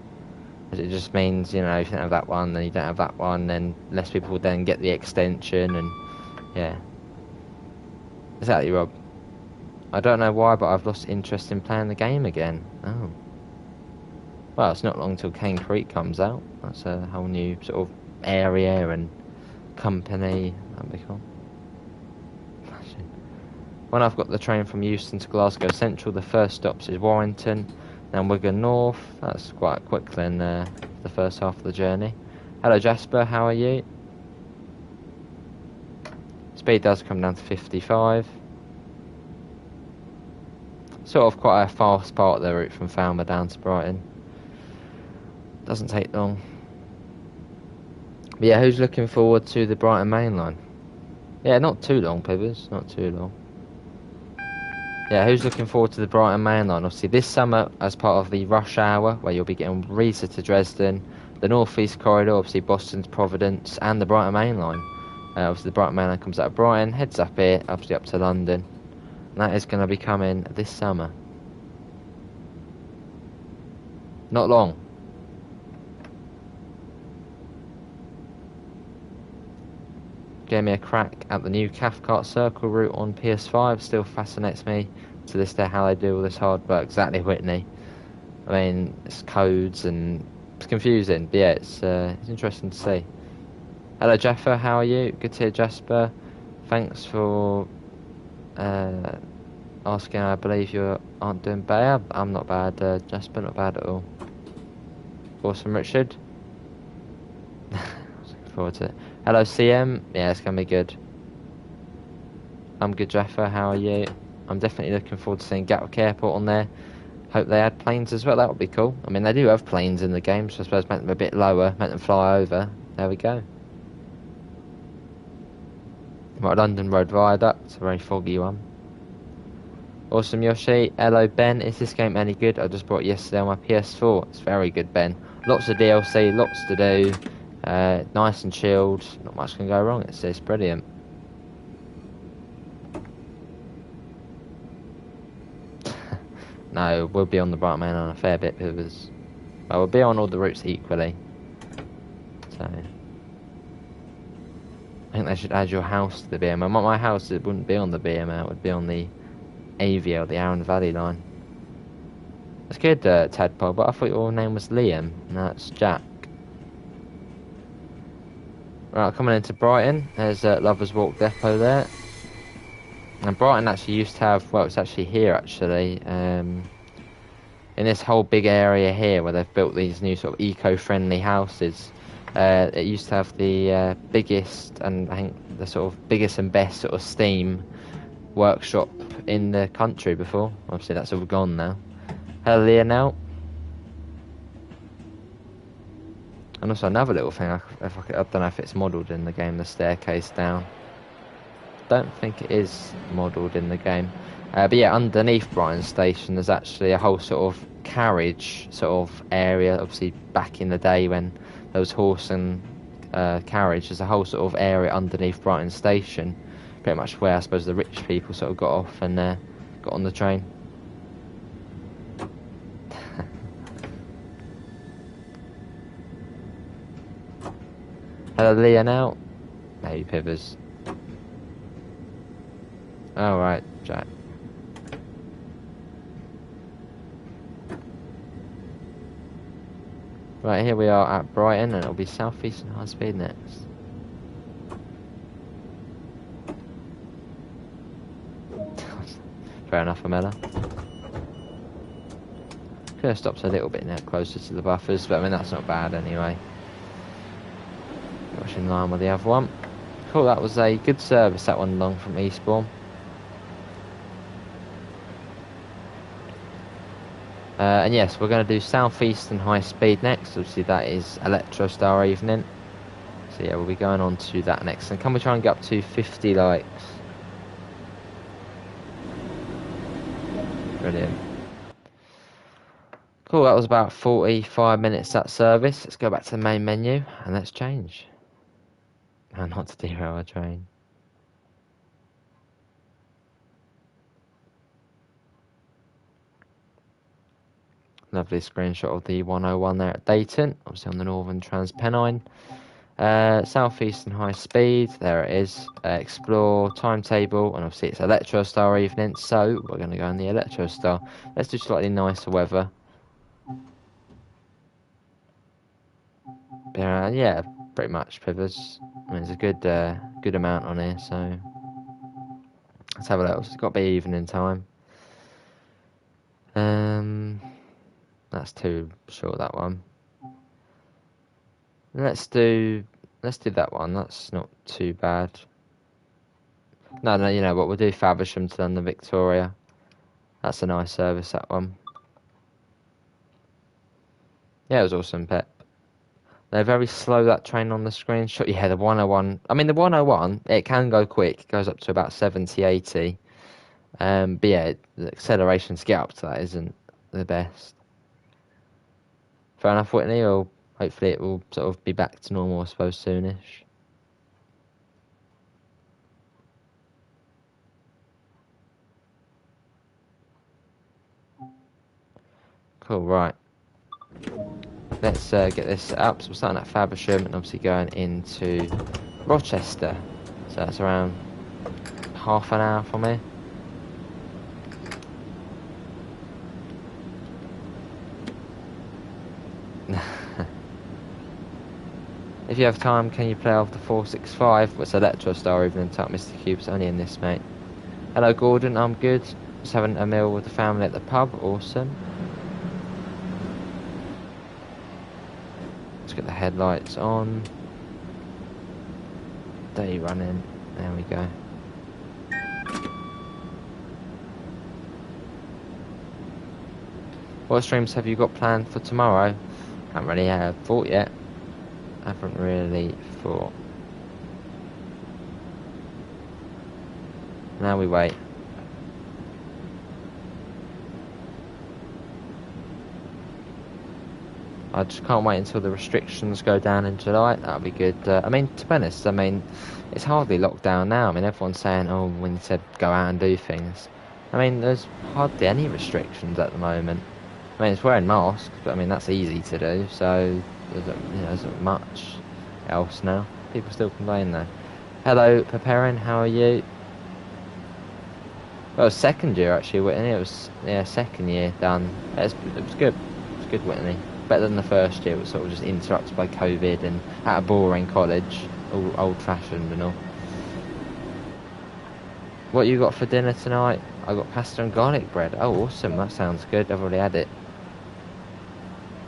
It just means, you know, if you don't have that one, then you don't have that one, then less people would then get the extension, and yeah. Exactly, Rob. I don't know why, but I've lost interest in playing the game again. Oh. Well, it's not long till Cane Creek comes out. That's a whole new sort of area and company. That'd be cool. When I've got the train from Euston to Glasgow Central, the first stops is Warrington, then Wigan North. That's quite quick then, the first half of the journey. Hello Jasper, how are you? Speed does come down to 55. Sort of quite a fast part of the route from Falmer down to Brighton. Doesn't take long. But yeah, who's looking forward to the Brighton main line? Yeah, not too long, Pivers, not too long. Yeah, who's looking forward to the Brighton main line? Obviously, this summer, as part of the rush hour, where you'll be getting Riesa to Dresden, the North East Corridor, obviously Boston to Providence, and the Brighton main line. Obviously, the Brighton main line comes out of Brighton, heads up here, obviously up to London. And that is going to be coming this summer. Not long. Gave me a crack at the new Cathcart Circle route on PS5. Still fascinates me to this day how they do all this hard work. Exactly, Whitney. I mean, it's codes and it's confusing. But yeah, it's interesting to see. Hello, Jaffa. How are you? Good to hear, Jasper. Thanks for asking. I believe you aren't doing bad. I'm not bad, Jasper. Not bad at all. Awesome, Richard. Looking forward to it. Hello, CM. Yeah, it's going to be good. I'm good, Jaffa. How are you? I'm definitely looking forward to seeing Gatwick Airport on there. Hope they add planes as well. That would be cool. I mean, they do have planes in the game, so I suppose make them a bit lower, make them fly over. There we go. Right, London Road Viaduct. It's a very foggy one. Awesome, Yoshi. Hello, Ben. Is this game any good? I just bought it yesterday on my PS4. It's very good, Ben. Lots of DLC, lots to do. Nice and chilled. Not much can go wrong. It's brilliant. No, we'll be on the Brighton main on a fair bit because, well, we'll be on all the routes equally. So, I think they should add your house to the BMO. My house, it wouldn't be on the BMO. It would be on the AVL, the Arun Valley line. That's good, Tadpole, but I thought your name was Liam. No, it's Jack. Right, coming into Brighton, there's Lovers Walk Depot there. And Brighton actually used to have, well, it's actually here actually, in this whole big area here where they've built these new sort of eco-friendly houses. It used to have the biggest, and I think the sort of biggest and best sort of steam workshop in the country before. Obviously that's all gone now. Hello, Lionel. And also another little thing, I don't know if it's modelled in the game, the staircase down. Don't think it is modelled in the game. But yeah, underneath Brighton Station there's actually a whole sort of carriage sort of area. Obviously back in the day when there was horse and carriage, there's a whole sort of area underneath Brighton Station. Pretty much where I suppose the rich people sort of got off and got on the train. Hello, Lionel. Maybe Pivers. Oh, right, Jack. Right, here we are at Brighton, and it'll be Southeastern High Speed next. Fair enough, Amela. Could have stopped a little bit now, closer to the buffers, but I mean, that's not bad anyway. Much in line with the other one. Cool, that was a good service, that one along from Eastbourne. And yes, we're going to do Southeastern High Speed next. Obviously, that is Electrostar evening. So yeah, we'll be going on to that next. And can we try and get up to 50 likes? Brilliant. Cool, that was about 45 minutes that service. Let's go back to the main menu and let's change. How not to derail our train. Lovely screenshot of the 101 there at Dayton, obviously on the Northern Transpennine. Southeastern high speed, there it is. Explore timetable, and obviously it's Electrostar evening, so we're going to go on the Electrostar. Let's do slightly nicer weather. Yeah, pretty much Pivers. I mean, there's a good amount on here, so let's have a look. It's got to be evening time. That's too short, that one. Let's do that one. That's not too bad. No, you know what? We'll do Faversham to London Victoria. That's a nice service, that one. Yeah, it was awesome, Pep. They're very slow, that train on the screenshot. Yeah, the 101. I mean, the 101, it can go quick. It goes up to about 70, 80. But yeah, the acceleration to get up to that isn't the best. Fair enough, Whitney, or hopefully it will sort of be back to normal, I suppose, soonish. Cool, right. Let's get this set up. So we're starting at Faversham and obviously going into Rochester. So that's around half an hour from here. If you have time, can you play off the 465? What's Electrostar evening type, Mr. Cube's only in this, mate. Hello, Gordon, I'm good. Just having a meal with the family at the pub, awesome. Let's get the headlights on. Day running, there we go. What streams have you got planned for tomorrow? Haven't really thought yet. Haven't really thought. Now we wait. I just can't wait until the restrictions go down in July. That'll be good. I mean, to be honest, I mean, it's hardly locked down now. I mean, everyone's saying, oh, we need to go out and do things. I mean, there's hardly any restrictions at the moment. I mean, it's wearing masks, but I mean, that's easy to do, so there isn't much else now. People still complain though. Hello, Preparing, how are you? Well, second year actually, Whitney. It was, yeah, second year done. It was good. It was good, Whitney. Better than the first year. It was sort of just interrupted by COVID and at a boring college, all old-fashioned and all. What you got for dinner tonight? I got pasta and garlic bread. Oh, awesome. That sounds good. I've already had it.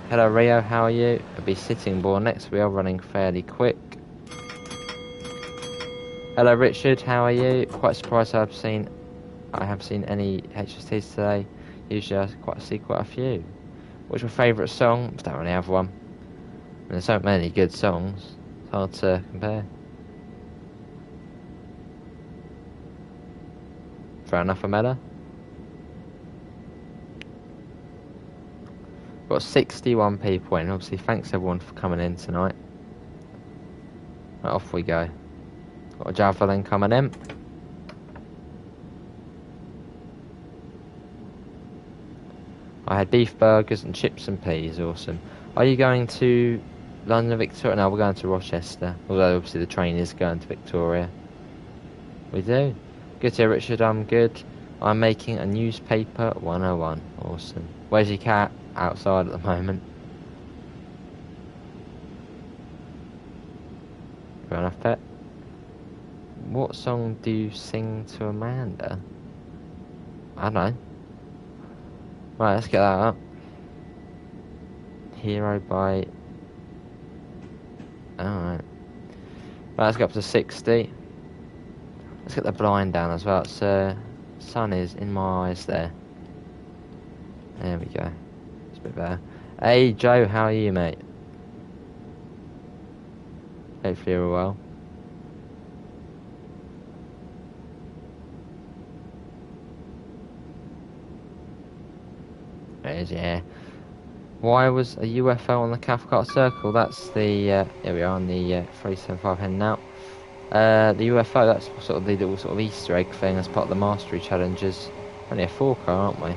Hello, Rio. How are you? I'll be sitting board next. We are running fairly quick. Hello, Richard. How are you? Quite surprised I have seen any HSTs today. Usually I see quite a few. What's your favourite song? I don't really have one. I mean, there's so many good songs. It's hard to compare. Fair enough, Amela. Got 61 people in. Obviously, thanks everyone for coming in tonight. Right, off we go. Got a javelin coming in. I had beef burgers and chips and peas. Awesome. Are you going to London, Victoria? No, we're going to Rochester. Although obviously the train is going to Victoria. We do. Good here, Richard. I'm good. I'm making a newspaper 101. Awesome. Where's your cat? Outside at the moment. Fair enough, pet. What song do you sing to Amanda? I don't know. Right, let's get that up. Hero by... Alright. Right, let's go up to 60. Let's get the blind down as well. It's, sun is in my eyes there. There we go. It's a bit better. Hey, Joe, how are you, mate? Hopefully you're well. There it is, yeah. Why was a UFO on the Cathcart Circle? That's the, here we are on the 375 heading now. The UFO, that's sort of the little sort of Easter egg thing as part of the mastery challenges. Only a 4-car, aren't we?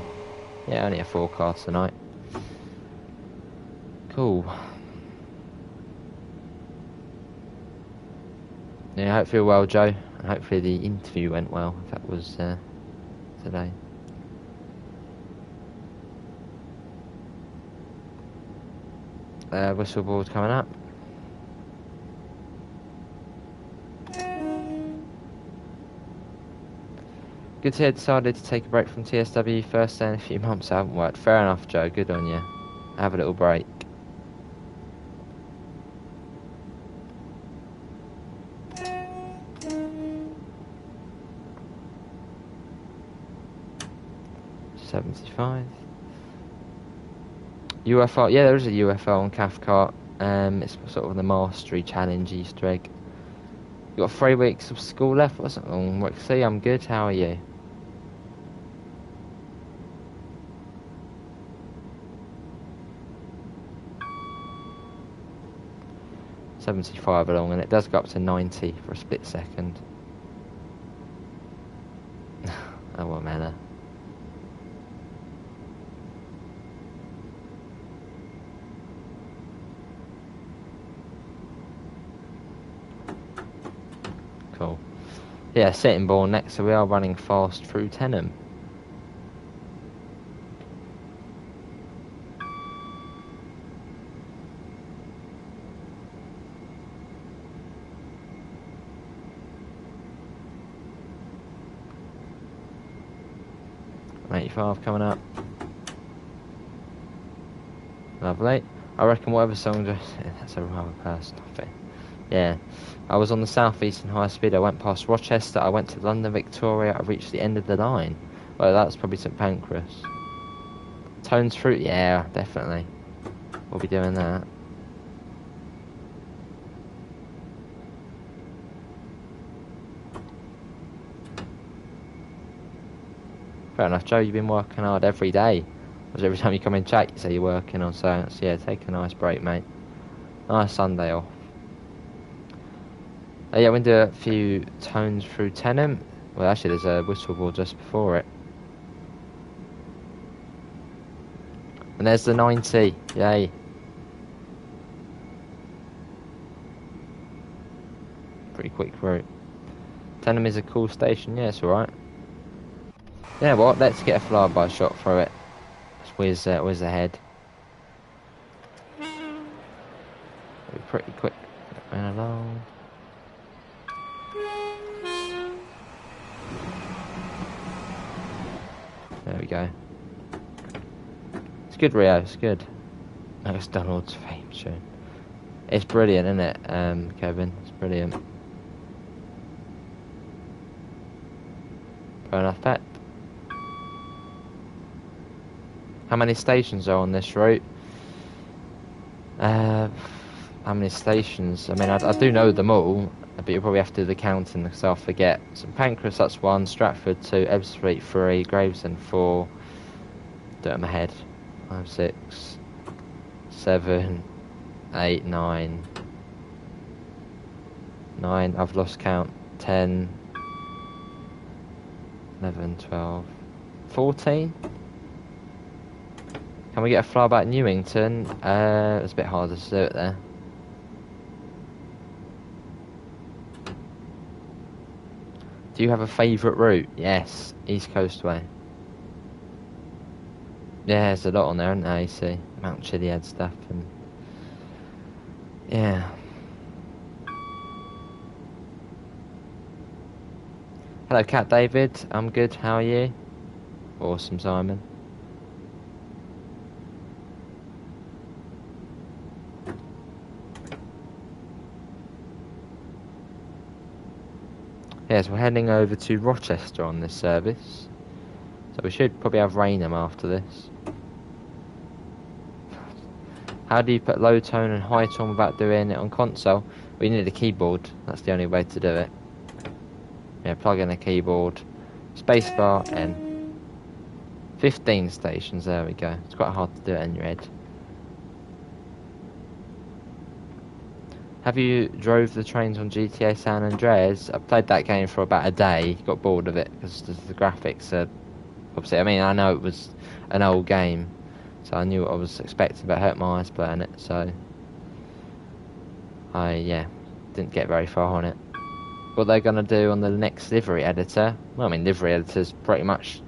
Yeah, only a 4-car tonight. Cool. Yeah, I hope you feel well, Joe. And hopefully the interview went well, if that was today. Whistleboard coming up. Good to hear decided to take a break from TSW first day in a few months. I haven't worked. Fair enough, Joe. Good on you. Have a little break. $75. UFO. Yeah, there is a UFO on Cathcart. It's sort of the Mastery Challenge Easter egg. You got 3 weeks of school left or something? Rexy, I'm good. How are you? $75 along, and it does go up to 90 for a split second. Oh, what matter? Cool. Yeah, Sitting Bull next, so we are running fast through Tenham. $85 coming up. Lovely. I reckon whatever song just... That's a rather personal thing. Yeah. I was on the Southeastern high speed. I went past Rochester. I went to London Victoria. I reached the end of the line. Well, that's probably St Pancras. Tones Fruit. Yeah, definitely. We'll be doing that. Fair enough, Joe. You've been working hard every day. Because every time you come in chat, you say you're working on science. Yeah, take a nice break, mate. Nice Sunday off. Yeah, we're going to do a few tones through Tenham. Well, actually, there's a whistleball just before it. And there's the 90. Yay. Pretty quick route. Tenham is a cool station. Yeah, it's alright. Yeah, what? Let's get a flyby shot through it. Whiz ahead. Be pretty quick. Going along. There we go. It's good, Rio. It's good. That was Donald's fame tune. It's brilliant, isn't it, Kevin? It's brilliant. Fair enough, Pet. How many stations are on this route? How many stations? I mean, I do know them all, but you'll probably have to do the counting because I'll forget. St Pancras, that's 1, Stratford 2, Ebbsfleet 3, Gravesend 4. Do it in my head. 5, 6, 7, 8, 9. 9, I've lost count. 10, 11, 12, 14. Can we get a flyby at Newington? It's a bit harder to do it there. Do you have a favourite route? Yes, East Coast Way. Yeah, there's a lot on there, isn't there? You see, Mount Chiliad stuff, and yeah. Hello, Cat David. I'm good. How are you? Awesome, Simon. Yes, we're heading over to Rochester on this service. So we should probably have Rainham after this. How do you put low tone and high tone without doing it on console? We need a keyboard. That's the only way to do it. Yeah, plug in a keyboard. Spacebar and 15 stations. There we go. It's quite hard to do it in your head. Have you drove the trains on GTA San Andreas? I played that game for about a day. Got bored of it because the graphics are... Obviously, I mean, I know it was an old game. So I knew what I was expecting, but it hurt my eyes playing it, so I didn't get very far on it. What they're going to do on the next livery editor, well, I mean, livery editor's pretty much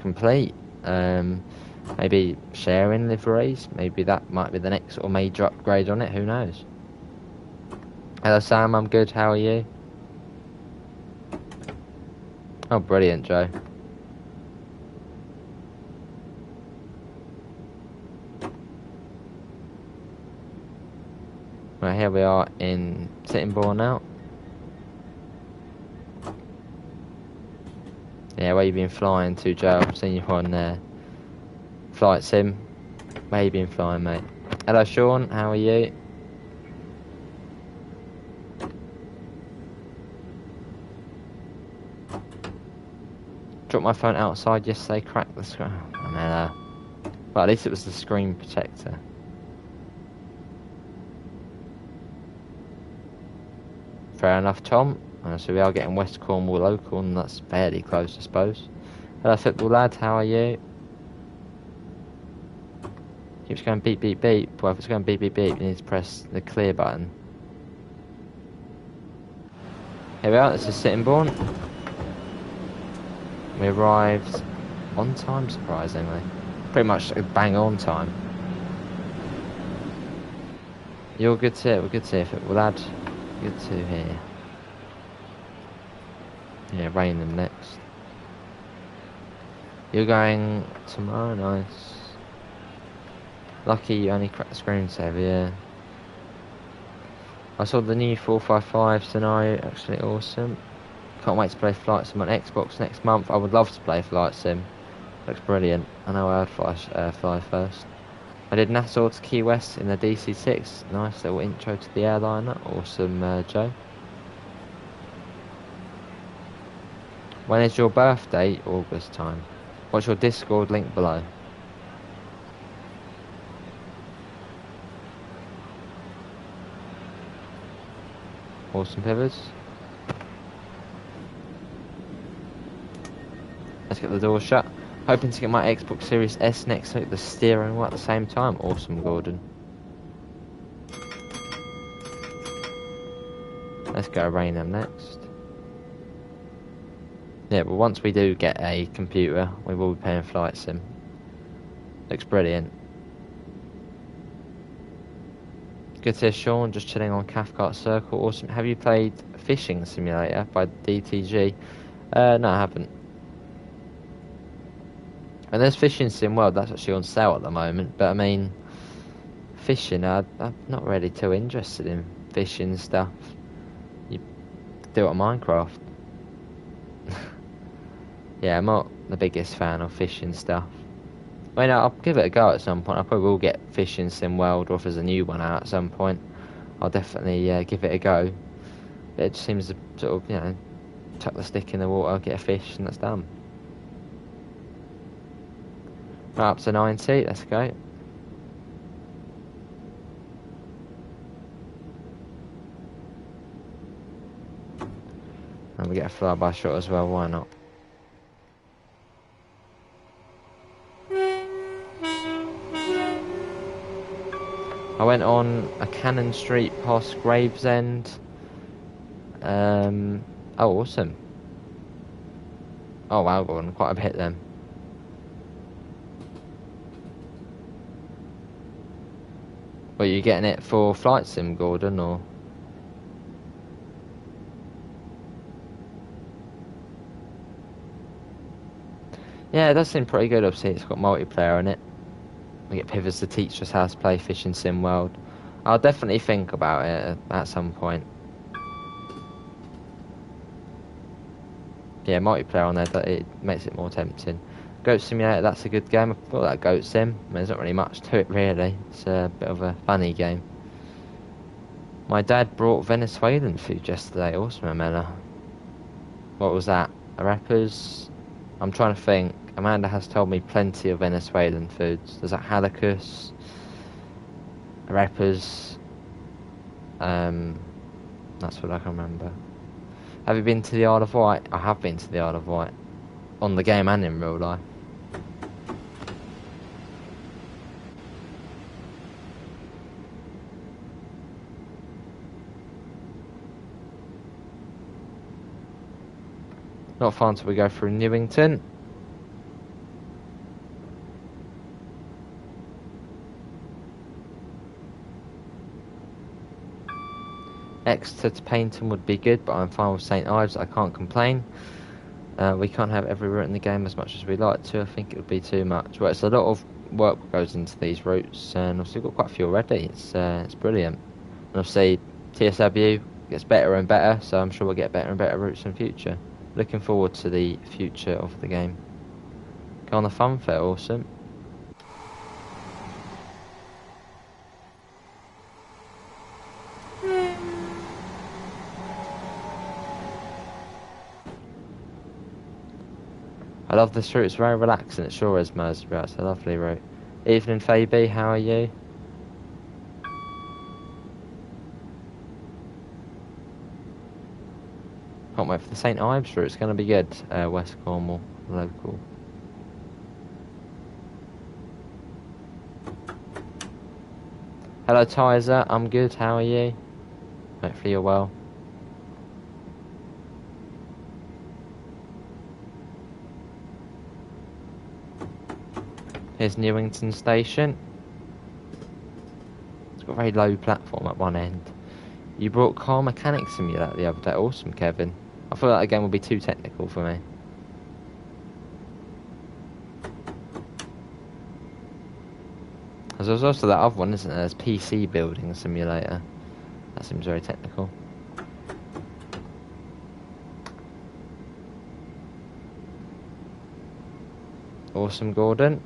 complete. Maybe sharing liveries, maybe that might be the next sort of major upgrade on it, who knows. Hello Sam, I'm good, how are you? Oh, brilliant, Joe. Right, here we are in Sittingbourne now. Yeah, where you been flying to, Joe? I've seen you on Flight Sim. Where you been flying, mate? Hello Sean, how are you? Dropped my phone outside yesterday, cracked the screen. Well, at least it was the screen protector. Fair enough, Tom. So we are getting West Cornwall local, and that's fairly close, I suppose. Hello, football lad. How are you? Keeps going beep beep beep. Well, if it's going beep beep beep, you need to press the clear button. Here we are. This is Sittingbourne. We arrived on time, surprisingly. Pretty much bang on time. You're good to hear. We're good to hear, football lad. Good to hear. Yeah, raining next. You're going tomorrow? Nice. Lucky you only cracked the screensaver, yeah. I saw the new 455 scenario, actually awesome. Can't wait to play Flight Sim on Xbox next month. I would love to play Flight Sim. Looks brilliant. I know I'd fly first. I did Nassau to Key West in the DC-6. Nice little intro to the airliner. Awesome, Joe. When is your birthday? August time. What's your Discord link below? Awesome pivots. Let's get the door shut. Hoping to get my Xbox Series S next week, the steering wheel at the same time. Awesome, Gordon. Let's go Raynham next. Yeah, but once we do get a computer, we will be playing Flight Sim. Looks brilliant. Good to hear Sean, just chilling on Cathcart Circle. Awesome. Have you played Fishing Simulator by DTG? No, I haven't. And there's Fishing Sim World, that's actually on sale at the moment. But I mean, fishing, I'm not really too interested in fishing stuff. You do it on Minecraft. Yeah, I'm not the biggest fan of fishing stuff. I mean, I'll give it a go at some point. I probably will get Fishing Sim World, or if there's a new one out at some point, I'll definitely give it a go. But it just seems to sort of, you know, chuck the stick in the water, get a fish, and that's done. Right, up to 90, let's go. And we get a flyby shot as well, why not? I went on a Cannon Street past Gravesend. Oh, awesome. Oh wow, Gordon, quite a bit then. Well, you getting it for Flight Sim, Gordon, or? Yeah, it does seem pretty good. Obviously, it's got multiplayer in it. We get pivots to teach us how to play Fishing Sim World. I'll definitely think about it at some point. Yeah, multiplayer on there, it makes it more tempting. Goat Simulator, that's a good game. I thought that Goat Sim. I mean, there's not really much to it, really. It's a bit of a funny game. My dad brought Venezuelan food yesterday. Awesome, Amanda. What was that? Arepas? I'm trying to think. Amanda has told me plenty of Venezuelan foods. There's a halacus, arepas. That's what I can remember. Have you been to the Isle of Wight? I have been to the Isle of Wight. On the game and in real life. Not far until we go through Newington. Exeter to Paynton would be good, but I'm fine with St Ives. I can't complain. We can't have every route in the game as much as we like to. I think it would be too much. Well, it's a lot of work that goes into these routes, and obviously we've got quite a few already. It's brilliant. And obviously TSW gets better and better, so I'm sure we'll get better and better routes in future. Looking forward to the future of the game. Go on the fun fair, awesome. I love this route, it's very relaxing, it sure is, Mersey. It's a lovely route. Evening, Fabi, how are you? Can't wait for the St Ives route, it's going to be good. West Cornwall, local. Hello, Tyser, I'm good, how are you? Hopefully you're well. Here's Newington Station. It's got a very low platform at one end. You brought Car Mechanic Simulator the other day. Awesome, Kevin. I thought that game would be too technical for me. There's also that other one, isn't there? There's PC Building Simulator. That seems very technical. Awesome, Gordon.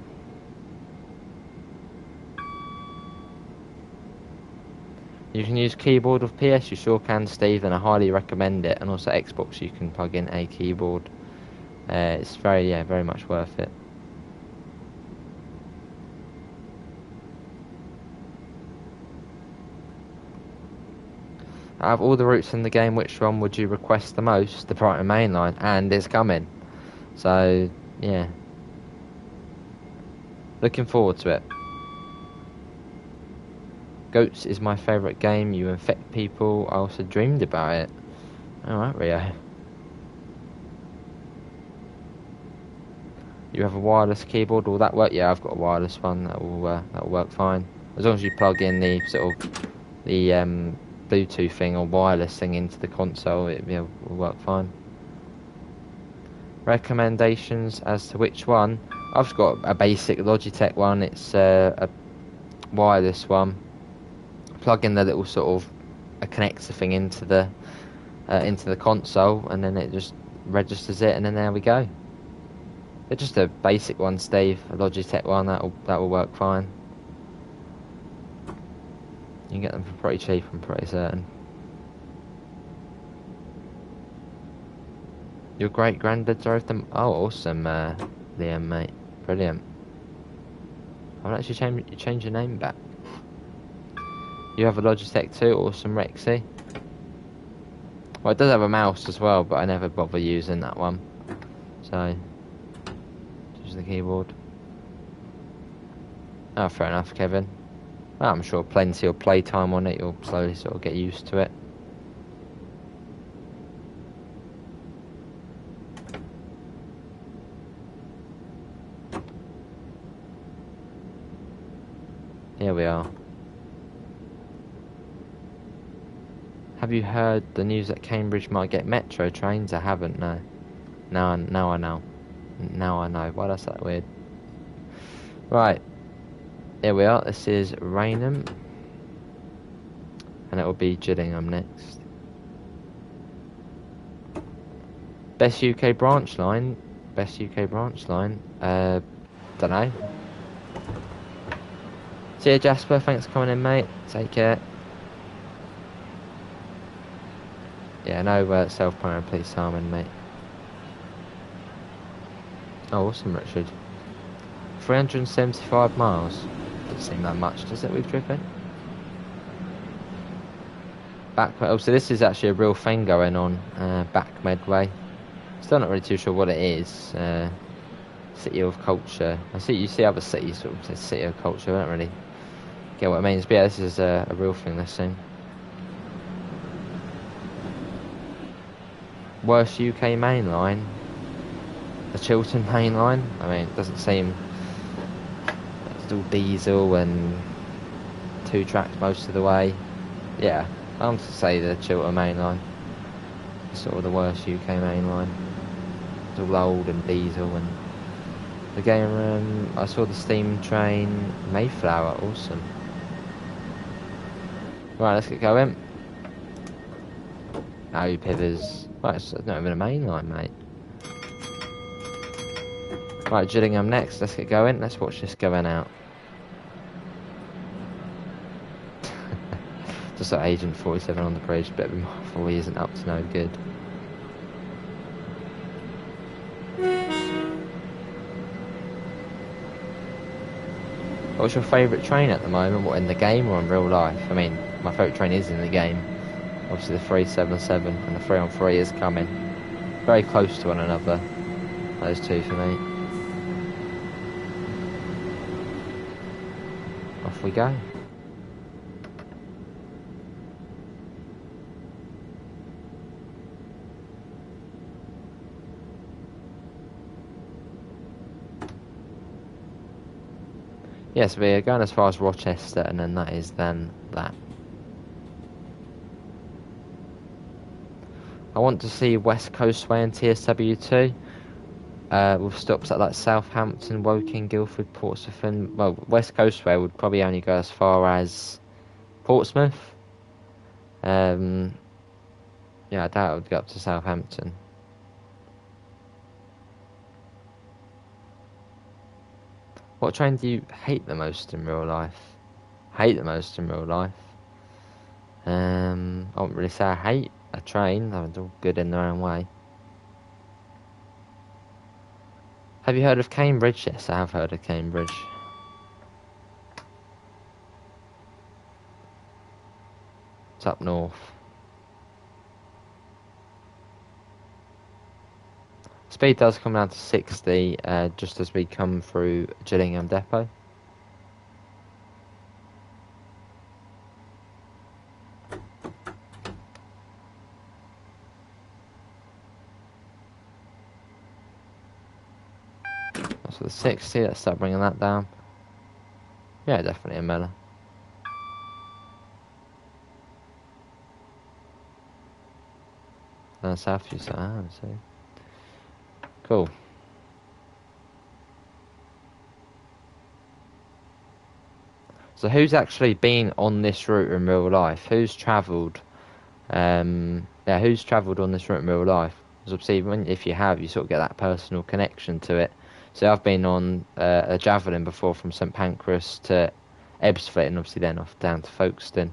You can use keyboard with PS, you sure can, Steve, and I highly recommend it. And also Xbox, you can plug in a keyboard. It's very much worth it. Out of all the routes in the game, which one would you request the most? The Brighton Main Line, and it's coming. So, yeah. Looking forward to it. Goats is my favourite game. You infect people. I also dreamed about it. Alright, Rio. You have a wireless keyboard. Will that work? Yeah, I've got a wireless one. That'll work fine. As long as you plug in the Bluetooth thing or wireless thing into the console, will work fine. Recommendations as to which one? I've just got a basic Logitech one. It's a wireless one. Plug in the little sort of a connector thing into the console, and then it just registers it, and then there we go. It's just a basic one, Steve. A Logitech one that'll work fine. You can get them for pretty cheap, I'm pretty certain. Your great granddad drove them. Oh, awesome, Liam, mate. Brilliant. I'll actually change your name back. You have a Logitech too, awesome, Rexy. Well, it does have a mouse as well, but I never bother using that one. So, use the keyboard. Oh, fair enough, Kevin. Well, I'm sure plenty of playtime on it, you'll slowly sort of get used to it. Here we are. Have you heard the news that Cambridge might get metro trains? I haven't, no. Now I know. Now I know. Why that's that weird? Right. Here we are. This is Raynham. And it will be Gillingham next. Best UK branch line? Dunno. See you, Jasper. Thanks for coming in, mate. Take care. Yeah, no self-promoting, please, Simon, mate. Oh, awesome, Richard. 375 miles. Doesn't seem that much, does it, we've driven? Oh, so this is actually a real thing going on, Back Medway. Still not really too sure what it is. City of Culture. You see other cities sort of say City of Culture, I don't really get what it means. But yeah, this is a real thing this thing. Worst UK main line? the Chiltern main line. I mean, it doesn't seem, it's all diesel and 2 tracks most of the way. Yeah, I'm to say the Chiltern main line. It's sort of the worst UK main line. It's all old and diesel. And the game room, I saw the steam train Mayflower, awesome. Right, let's get going. Oh, Pivers. Right, it's not even a main line, mate. Right, Gillingham next. Let's get going. Let's watch this going out. Just like Agent 47 on the bridge, but before he isn't up to no good. What's your favourite train at the moment? What, in the game or in real life? I mean, my favourite train is in the game. Obviously the 377 and the 3-on-3 is coming. Very close to one another. Those two for me. Off we go. Yes, we're going as far as Rochester, and then that is then that. I want to see West Coastway and TSW2. With stops at like Southampton, Woking, Guildford, Portsmouth, and well, West Coastway would probably only go as far as Portsmouth. Yeah, I doubt it would go up to Southampton. What train do you hate the most in real life? Hate the most in real life? I wouldn't really say I hate a train. They're all good in their own way. Have you heard of Cambridge? Yes, I have heard of Cambridge. It's up north. Speed does come down to 60 just as we come through Gillingham Depot. So the 60, let's start bringing that down. Yeah, definitely a Miller. South, you say, see. Cool. So who's actually been on this route in real life? Who's travelled? Who's travelled on this route in real life? Because obviously, if you have, you sort of get that personal connection to it. So I've been on a Javelin before from St Pancras to Ebbsfleet, and obviously then off down to Folkestone.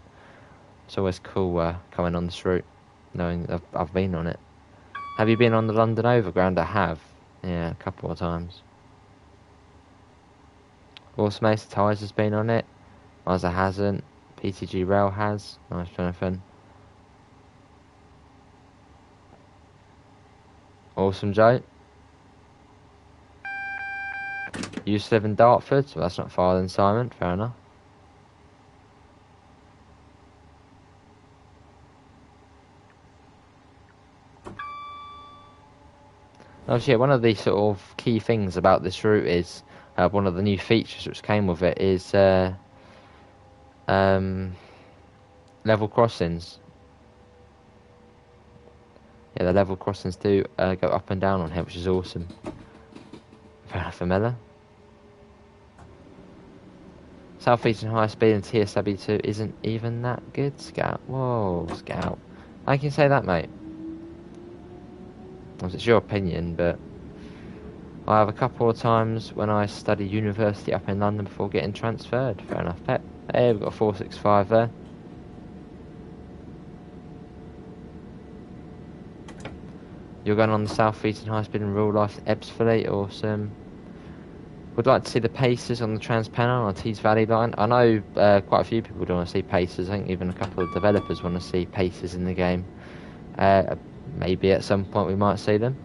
It's always cool coming on this route, knowing I've been on it. Have you been on the London Overground? I have. Yeah, a couple of times. Automated Tyres has been on it. Mazda hasn't. PTG Rail has. Nice, Jonathan. Awesome, Joe. You used to live in Dartford, so that's not far then, Simon. Fair enough. Obviously, one of the sort of key things about this route is one of the new features which came with it is level crossings. Yeah, the level crossings do go up and down on here, which is awesome. Fair enough, Miller. Southeastern High Speed and TSW2 isn't even that good, Scout. Whoa, Scout. How can you say that, mate? Well, it's your opinion, but I have a couple of times when I studied university up in London before getting transferred. Fair enough, Pep. Hey, we've got a 465 there. You're going on the Southeastern High Speed in real life Ebbsfleet, awesome. Would like to see the Pacers on the Transpennine on the Tees Valley line. I know quite a few people do want to see Pacers. I think even a couple of developers want to see Pacers in the game. Maybe at some point we might see them.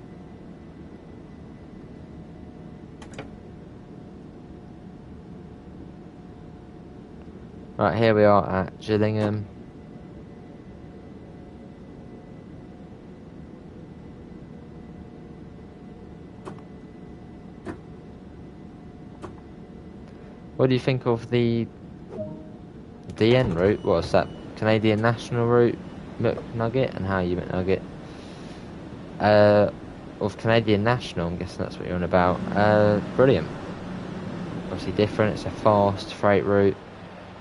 Right, here we are at Gillingham. What do you think of the DN route? What's that? Canadian National route McNugget? And how you McNugget? Of Canadian National, I'm guessing that's what you're on about. Brilliant. Obviously different. It's a fast freight route.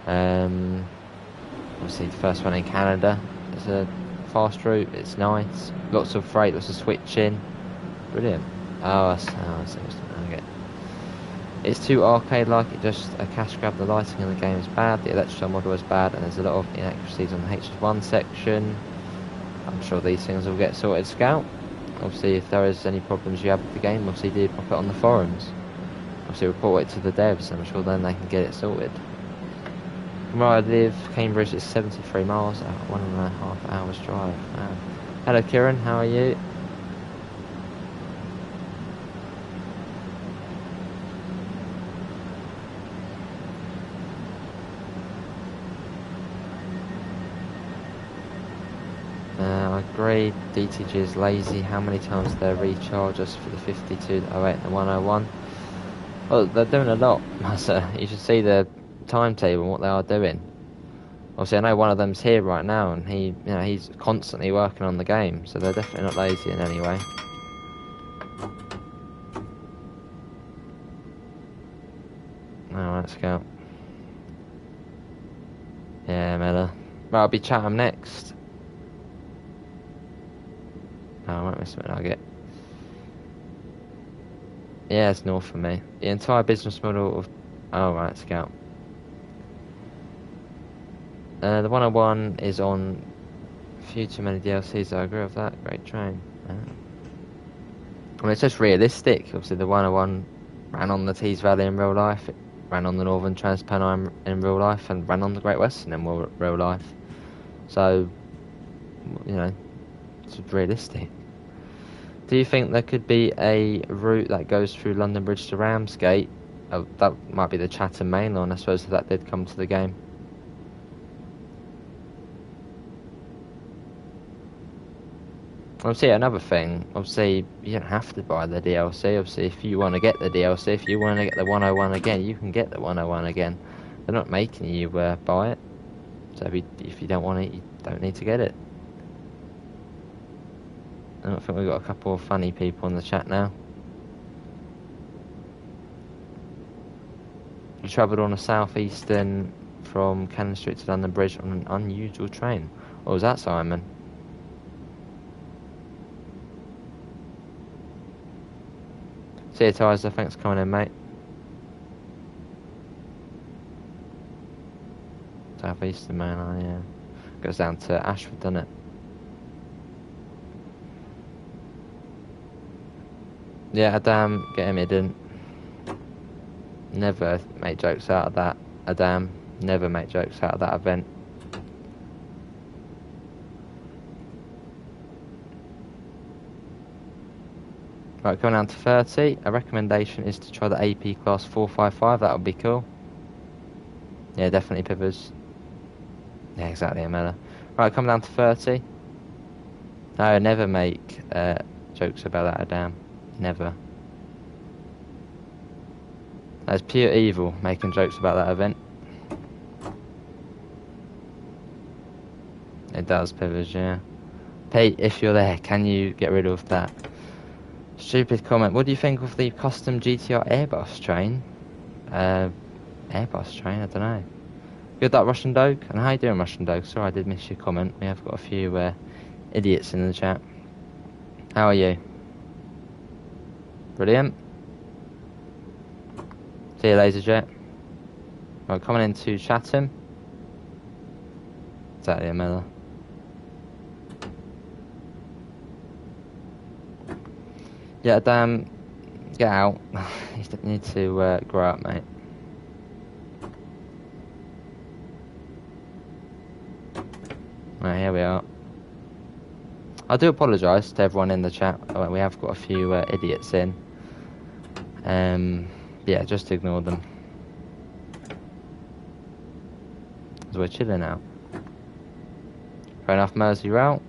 Obviously the first one in Canada. It's a fast route. It's nice. Lots of freight. Lots of switching. Brilliant. I see what I get. It's too arcade-like. It just a cash grab. The lighting in the game is bad. The Electrostar model is bad, and there's a lot of inaccuracies on the HS1 section. I'm sure these things will get sorted. Scout. Obviously, if there is any problems you have with the game, obviously do pop it on the forums. Obviously, report it to the devs, and I'm sure then they can get it sorted. From where I live, Cambridge is 73 miles, 1.5 hours drive. Hello, Kieran. How are you? I agree, DTG is lazy. How many times do they recharge us for the 52, the 08 and the 101? Well, they're doing a lot, Massa. You should see the timetable and what they are doing. Obviously, I know one of them's here right now, and he's constantly working on the game, so they're definitely not lazy in any way. Alright, let's go. Yeah, Mella. Right, I'll be Chatham next. Oh, I won't miss what I get. Yeah, it's north for me. The entire business model of... Oh, right, Scout. The 101 is on a few too many DLCs, I agree with that. Great train. I mean, it's just realistic. Obviously, the 101 ran on the Tees Valley in real life, it ran on the Northern Trans-Pennine in real life, and ran on the Great Western in real life. So, it's realistic. Do you think there could be a route that goes through London Bridge to Ramsgate? Oh, that might be the Chatham main line, I suppose, if that did come to the game. Obviously, another thing, obviously, you don't have to buy the DLC. Obviously, if you want to get the DLC, if you want to get the 101 again, you can get the 101 again. They're not making you buy it. So if you don't want it, you don't need to get it. I think we've got a couple of funny people in the chat now. You travelled on a Southeastern from Cannon Street to London Bridge on an unusual train. What was that, Simon? See you, Tizer. Thanks for coming in, mate. Southeastern, man, yeah. Goes down to Ashford, doesn't it? Yeah, Adam, get him hidden. Never make jokes out of that, Adam. Never make jokes out of that event. Right, going down to 30. A recommendation is to try the AP class 455. That would be cool. Yeah, definitely, Pivers. Yeah, exactly, Amela. Right, coming down to 30. No, never make jokes about that, Adam. Never. That's pure evil, making jokes about that event. It does, Pivers, yeah. Pete, if you're there, can you get rid of that stupid comment? What do you think of the custom GTR Airbus train? Airbus train, I don't know. Good luck, Russian Doge. And how you doing, Russian Doge? Sorry, I did miss your comment. We have got a few idiots in the chat. How are you? Brilliant. See you later, Jet. Right, coming into Chatham. Exactly, Amela. Yeah, damn. Get out. You need to grow up, mate. Right, here we are. I do apologise to everyone in the chat. We have got a few idiots in. Yeah, just ignore them. As we're chilling out. Fair enough, Merseyrail.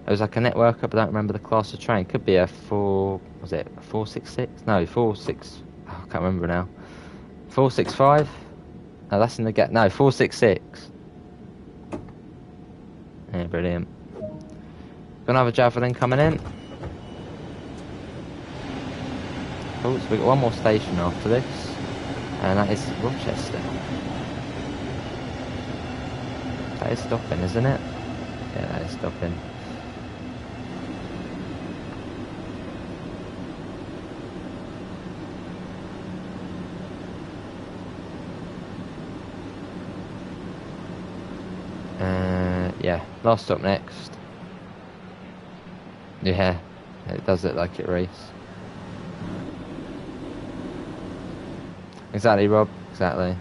It was like a networker, but I don't remember the class of train. Could be a 466? No, 46. Oh, I can't remember now. 465. No, that's in the gap. No, 466. Yeah, brilliant. Got another javelin coming in. Oh, so we've got one more station after this, and that is Rochester. That is stopping, isn't it? Yeah, that is stopping. Yeah, last stop next. Yeah, it does look like it race. Exactly, Rob. Exactly.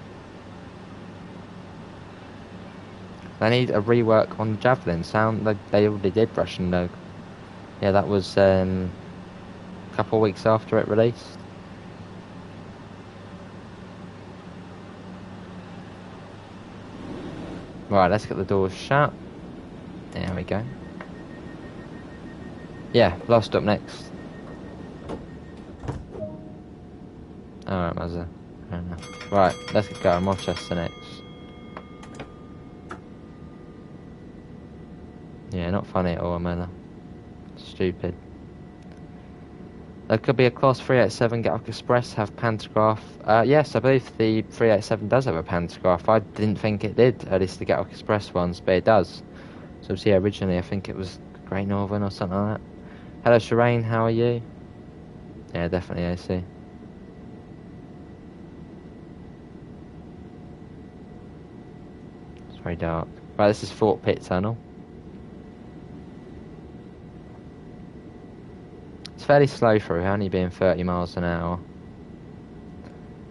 They need a rework on the javelin. Sound like they already did Russian though. Yeah, that was a couple of weeks after it released. Right, let's get the doors shut. There we go. Yeah, last stop next. Alright, Mazza. Fair enough. Right, let's get going. Rochester next. Yeah, not funny at all, Amanda. Stupid. There could be a Class 387 Gatwick Express have pantograph. Yes, I believe the 387 does have a pantograph. I didn't think it did, at least the Gatwick Express ones, but it does. So, yeah, originally I think it was Great Northern or something like that. Hello, Shireen, how are you? Yeah, definitely AC. It's very dark. Right, this is Fort Pitt Tunnel. It's fairly slow through, only being 30 miles an hour.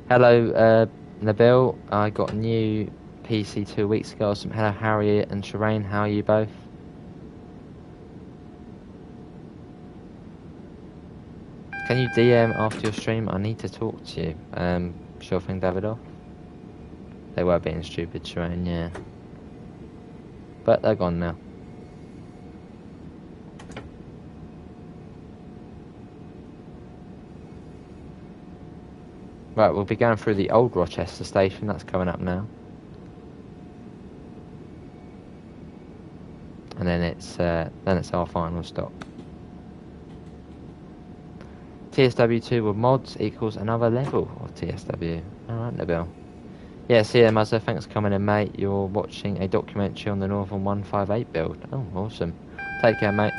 Hello, Nabil. I got a new PC 2 weeks ago. Hello, Harriet and Shireen. How are you both? Can you DM after your stream? I need to talk to you. Sure thing, Davidoff. They were being stupid, Shireen, yeah. But they're gone now. Right, we'll be going through the old Rochester station. That's coming up now. And then it's our final stop. TSW2 with mods equals another level of TSW. Alright, Nabil. Yeah, see you, Muzzer. Thanks for coming in, mate. You're watching a documentary on the Northern 158 build. Oh, awesome. Take care, mate.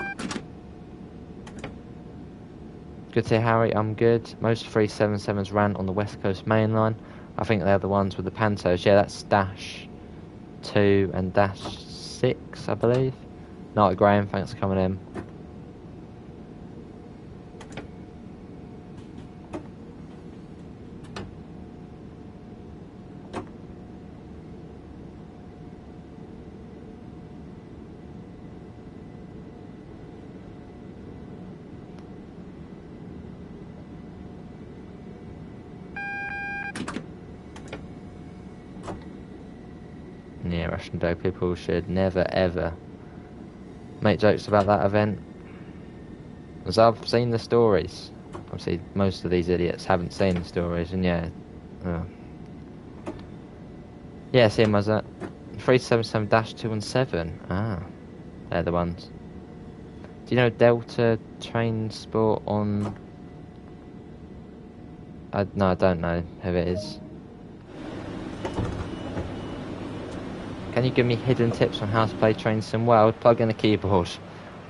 Good to hear, Harry. I'm good. Most 377s ran on the West Coast main line. I think they're the ones with the Pantos. Yeah, that's Dash 2 and Dash 6, I believe. Night, Graham. Thanks for coming in. Yeah, Russian Dog people should never ever make jokes about that event. As I've seen the stories. Obviously, most of these idiots haven't seen the stories, and yeah. Yeah, see him as that. 377-217. Ah, they're the ones. Do you know Delta Train Sport on... No, I don't know who it is. Can you give me hidden tips on how to play Train Sim well? Plug in a keyboard.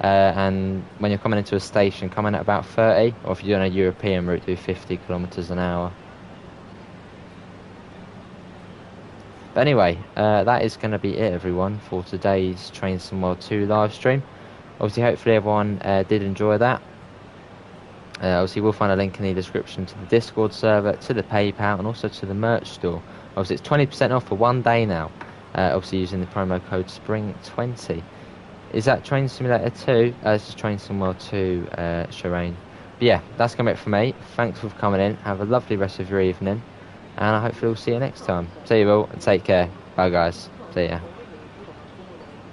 And when you're coming into a station, come in at about 30. Or if you're doing a European route, do 50 kilometers an hour. But anyway, that is going to be it, everyone, for today's Train Sim World 2 live stream. Obviously, hopefully everyone did enjoy that. Obviously, we'll find a link in the description to the Discord server, to the PayPal, and also to the merch store. Obviously, it's 20% off for 1 day now. Obviously, using the promo code SPRING20. Is that Train Simulator 2? This is Train Sim World 2, Shireen. But yeah, that's going to be it for me. Thanks for coming in. Have a lovely rest of your evening. And I hopefully we'll see you next time. See you all, and take care. Bye, guys. See ya.